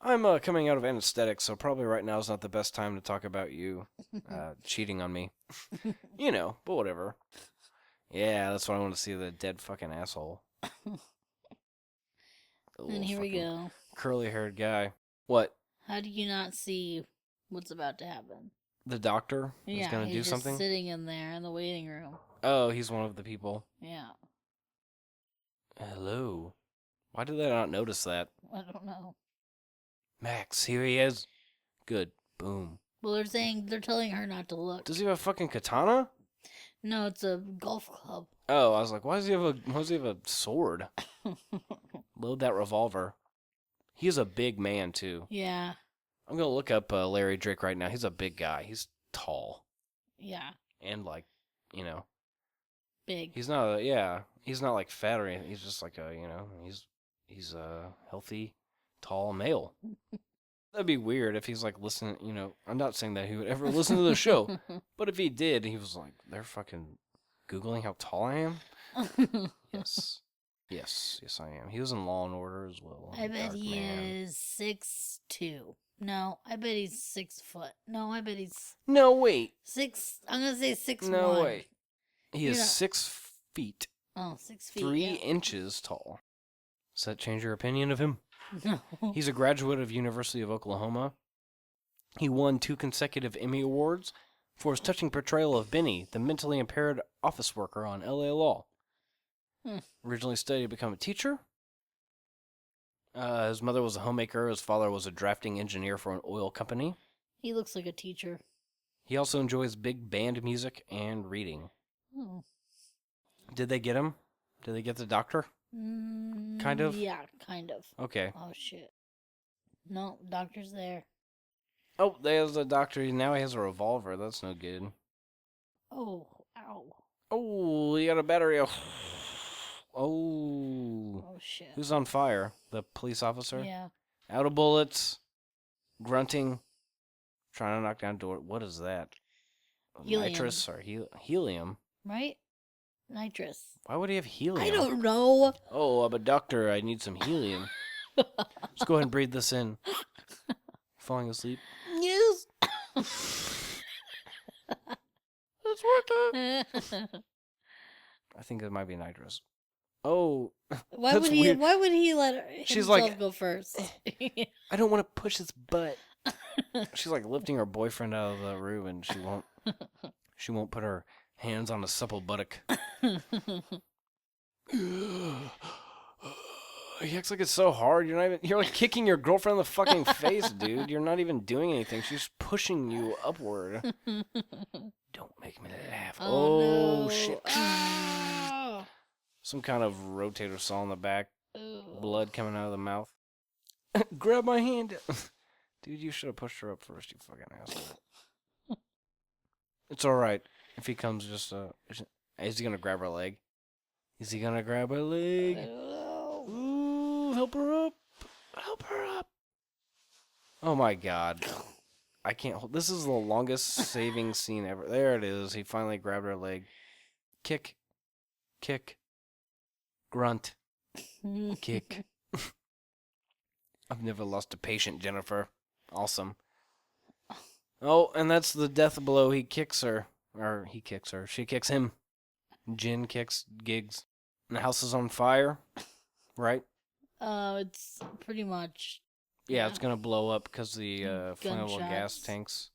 I'm coming out of anesthetic, so probably right now is not the best time to talk about you cheating on me. But whatever. Yeah, that's what I want to see, the dead fucking asshole. And here we go. Curly-haired guy. What? How do you not see what's about to happen? The doctor is going to do just something? sitting in there in the waiting room. Oh, he's one of the people. Yeah. Hello. Why did I not notice that? I don't know. Max, here he is. Good. Boom. Well, they're telling her not to look. Does he have a fucking katana? No, it's a golf club. Oh, I was like, why does he have a sword? Load that revolver. He's a big man too. Yeah. I'm gonna look up Larry Drake right now. He's a big guy. He's tall. Yeah. And like, Big. he's not like fat or anything. He's just like he's a healthy, tall male. That'd be weird if he's like listening, I'm not saying that he would ever listen to the show, but if he did, he was like, they're fucking Googling how tall I am? Yes. Yes, I am. He was in Law and Order as well. I bet Dark he Man. is 6'2". No, I bet he's 6 foot. No, I bet he's No, wait. 6. I'm gonna say 6'1". No, wait. He is Yeah. 6 feet, Oh, 6 feet. 3 yeah. inches tall. Does that change your opinion of him? No. He's a graduate of University of Oklahoma. He won 2 consecutive Emmy Awards for his touching portrayal of Benny, the mentally impaired office worker on L.A. Law. Originally studied to become a teacher. His mother was a homemaker. His father was a drafting engineer for an oil company. He looks like a teacher. He also enjoys big band music and reading. Oh. Did they get him? Did they get the doctor? Kind of? Yeah, kind of. Okay. Oh, shit. No, doctor's there. Oh, there's the doctor. Now he has a revolver. That's no good. Oh, ow. Oh, he got a battery. Oh. Oh, shit. Who's on fire? The police officer? Yeah. Out of bullets. Grunting. Trying to knock down door. What is that? Helium. Nitrous or helium? Right? Nitrous. Why would he have helium? I don't know. Oh, I'm a doctor. I need some helium. Let's go ahead and breathe this in. Falling asleep. Yes. It's working. I think it might be nitrous. Oh, Why that's would he? weird. Why would he let She's himself like, go first? I don't want to push his butt. She's like lifting her boyfriend out of the room, and she won't. She won't put her hands on a supple buttock. He acts like it's so hard. You're not even. You're like kicking your girlfriend in the fucking face, dude. You're not even doing anything. She's pushing you upward. Don't make me laugh. Oh, no. shit. Oh. Some kind of rotator saw in the back. Ugh. Blood coming out of the mouth. Grab my hand. Dude, you should have pushed her up first, you fucking asshole. It's alright. If he comes just, is he gonna grab her leg? Is he gonna grab her leg? I don't know. Ooh, help her up. Help her up. Oh my god. I can't hold. This is the longest saving scene ever. There it is. He finally grabbed her leg. Kick. Kick. Grunt. Kick. I've never lost a patient, Jennifer. Awesome. Oh, and that's the death blow. He kicks her. Or he kicks her. She kicks him. Jen kicks Gigs. And the house is on fire. Right? It's pretty much. Yeah, it's going to blow up because the flammable gas Gunshots. tanks.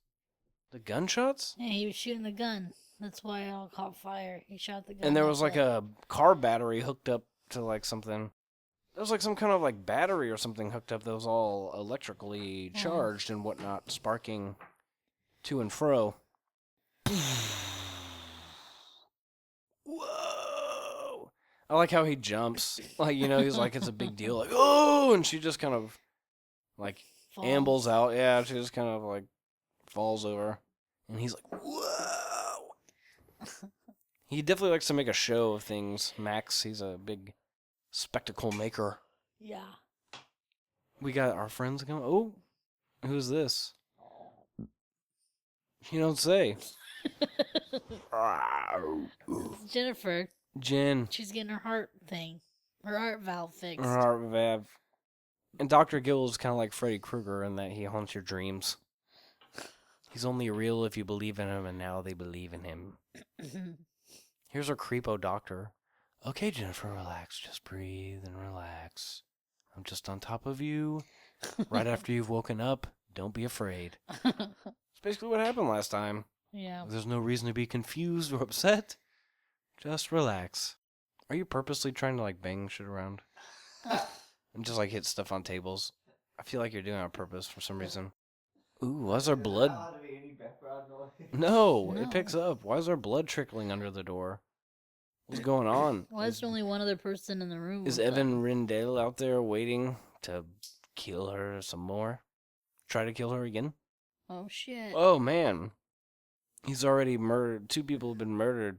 The gunshots? Yeah, he was shooting the gun. That's why it all caught fire. He shot the gun. And there that was like lit. a car battery hooked up to like something. There was like some kind of like battery or something hooked up that was all electrically charged and whatnot, sparking to and fro. Whoa! I like how he jumps. Like, you know, he's like, it's a big deal. Like, oh! And she just kind of like Falls. ambles out. Yeah, she just kind of like falls over. And he's like, whoa! He definitely likes to make a show of things. Max, he's a big spectacle maker. Yeah. We got our friends coming. Oh, who's this? You don't say. It's Jennifer. Jen. She's getting her heart valve fixed. Her heart valve. And Dr. Giggles is kind of like Freddy Krueger in that he haunts your dreams. He's only real if you believe in him, and now they believe in him. Here's our creepo doctor. Okay, Jennifer, relax. Just breathe and relax. I'm just on top of you. Right after you've woken up, don't be afraid. It's basically what happened last time. Yeah. There's no reason to be confused or upset. Just relax. Are you purposely trying to like bang shit around? And just like hit stuff on tables? I feel like you're doing it on purpose for some reason. Ooh, why's our blood? No, No. it picks up. Why is our blood trickling under the door? What's going on? Why is there only one other person in the room? Is with Evan Rindale out there waiting to kill her some more? Try to kill her again? Oh shit. Oh man, he's already murdered. 2 people have been murdered.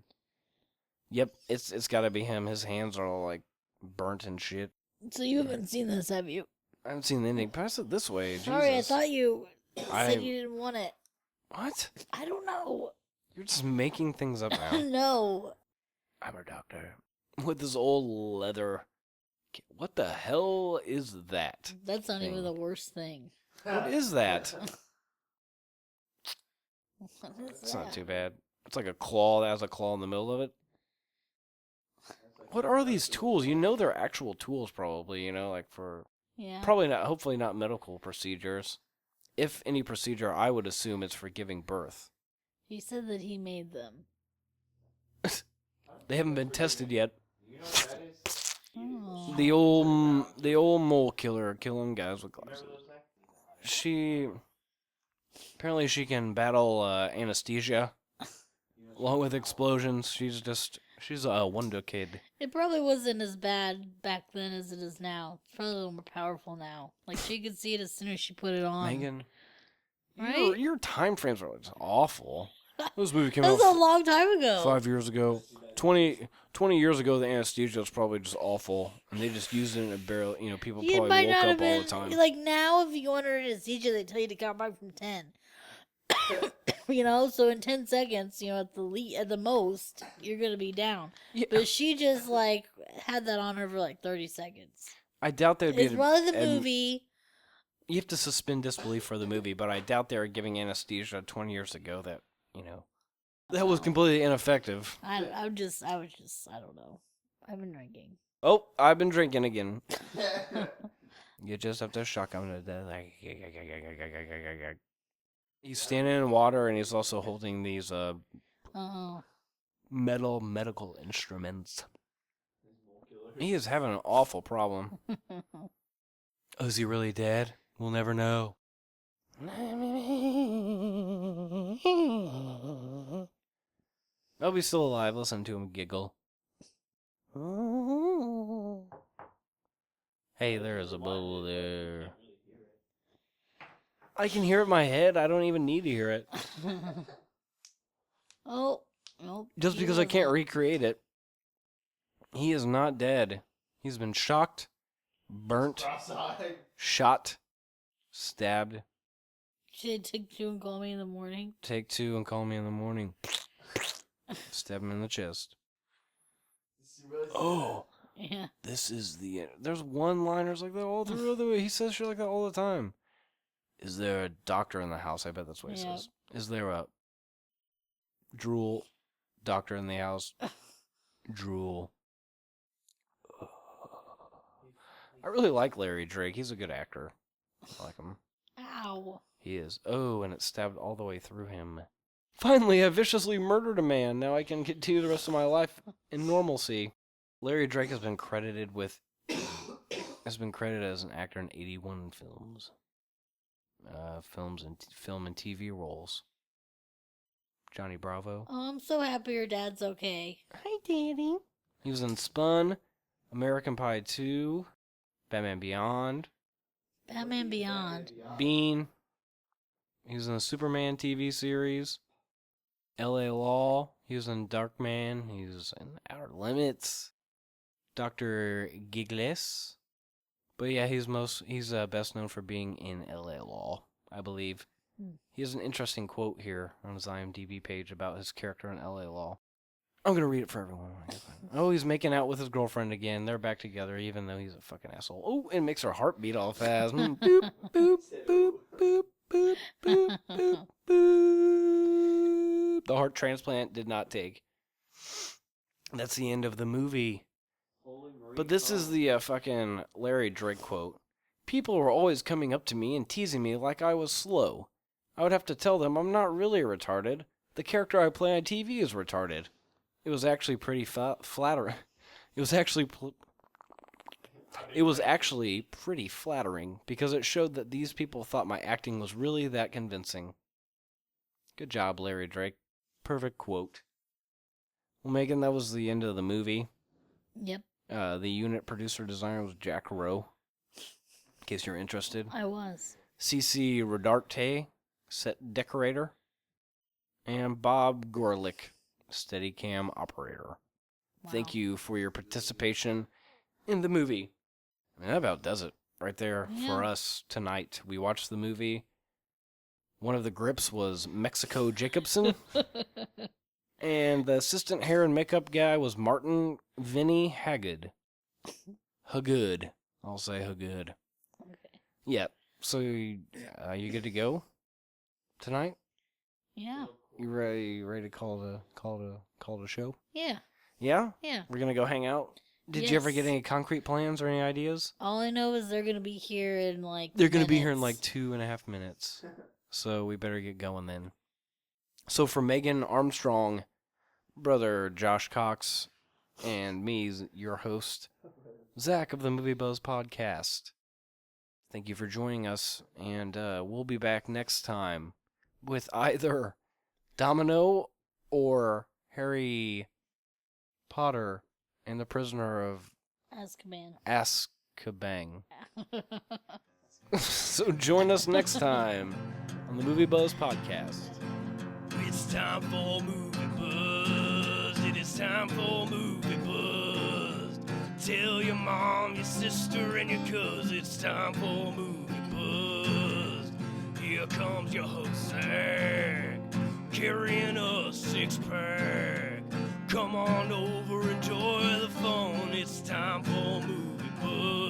Yep, it's got to be him. His hands are all like burnt and shit. So you haven't seen this, have you? I haven't seen the ending. Pass it this way. Sorry, Jesus. I thought you I- said you didn't want it. What? I don't know. You're just making things up now. No. I'm a doctor with this old leather. What the hell is that? That's not even Thing. the worst thing. What is that? What is It's that? not too bad. It's like a claw that has a claw in the middle of it. What are these tools? You know they're actual tools probably, you know, like for Yeah. probably not, hopefully not medical procedures. If any procedure, I would assume it's for giving birth. He said that he made them. They haven't been tested yet. Oh. The old mole killer killing guys with glasses. Apparently she can battle anesthesia along with explosions. She's a wonder kid. It probably wasn't as bad back then as it is now. It's probably a little more powerful now. Like she could see it as soon as she put it on. Megan, Right? Your time frames are just awful. This movie came That out was a long time ago. 5 years ago. 20 years ago, the anesthesia was probably just awful, and they just used it and it barely, people It probably might woke not up have all been the time. like now. If you go under anesthesia, they tell you to count back from 10. So in 10 seconds, at the most, you're gonna be down. Yeah. But she just like had that on her for like 30 seconds. I doubt they'd be. It's one of the movie. You have to suspend disbelief for the movie, but I doubt they were giving anesthesia 20 years ago that, that was completely ineffective. I don't know. I've been drinking. Oh, I've been drinking again. You just have to shotgun it. He's standing in water, and he's also holding these medical instruments. He is having an awful problem. Oh, is he really dead? We'll never know. I'll be still alive. Listen to him giggle. Hey, there is a bubble there. I can hear it in my head. I don't even need to hear it. Oh, nope. Just because I can't recreate it. He is not dead. He's been shocked, burnt, shot, stabbed. Should take 2 and call me in the morning. Take 2 and call me in the morning. Stab him in the chest. Oh. Yeah. This is the end. There's one-liners like that all through the way. He says shit like that all the time. Is there a doctor in the house? I bet that's what he says. Is there a drool doctor in the house? Drool. I really like Larry Drake. He's a good actor. I like him. Ow. He is. Oh, and it stabbed all the way through him. Finally, I viciously murdered a man. Now I can continue the rest of my life in normalcy. Larry Drake has been credited as an actor in 81 films. Film and TV roles. Johnny Bravo. Oh, I'm so happy your dad's okay. Hi, Daddy. He was in Spun, American Pie 2, Batman Beyond. Batman Beyond. Bean. He was in the Superman TV series. L.A. Law. He was in Darkman. He was in Outer Limits. Dr. Giggles. But yeah, he's best known for being in L.A. Law, I believe. He has an interesting quote here on his IMDb page about his character in L.A. Law. I'm going to read it for everyone. Oh, he's making out with his girlfriend again. They're back together, even though he's a fucking asshole. Oh, it makes her heart beat all fast. Boop, boop, boop, boop, boop, boop, boop, boop. The heart transplant did not take. That's the end of the movie. But this is the fucking Larry Drake quote. People were always coming up to me and teasing me like I was slow. I would have to tell them I'm not really retarded. The character I play on TV is retarded. It was actually pretty flattering. It was actually pretty flattering because it showed that these people thought my acting was really that convincing. Good job, Larry Drake. Perfect quote. Well, Megan, that was the end of the movie. Yep. The unit producer designer was Jack Rowe, in case you're interested. I was. CC Rodarte, set decorator. And Bob Gorlick, Steadicam operator. Wow. Thank you for your participation in the movie. And that about does it right there for us tonight. We watched the movie. One of the grips was Mexico Jacobson. And the assistant hair and makeup guy was Martin Vinny Hagood. Hagood. I'll say Hagood. Okay. Yeah. So, you good to go tonight? Yeah. You ready to call the show? Yeah. Yeah? Yeah. We're going to go hang out? Did you ever get Yes. any concrete plans or any ideas? All I know is they're going to be here in like They're going to be here in like minutes. 2.5 minutes. So we better get going then. So for Megan Armstrong, brother Josh Cox, and me, your host, Zach of the Movie Buzz Podcast. Thank you for joining us, and we'll be back next time with either Domino or Harry Potter and the Prisoner of Azkaban. So join us next time on on the Movie Buzz Podcast. It's time for Movie Buzz. It is time for Movie Buzz. Tell your mom, your sister, and your cousin it's time for Movie Buzz. Here comes your host, Zach, carrying a six-pack. Come on over, enjoy the fun. It's time for Movie Buzz.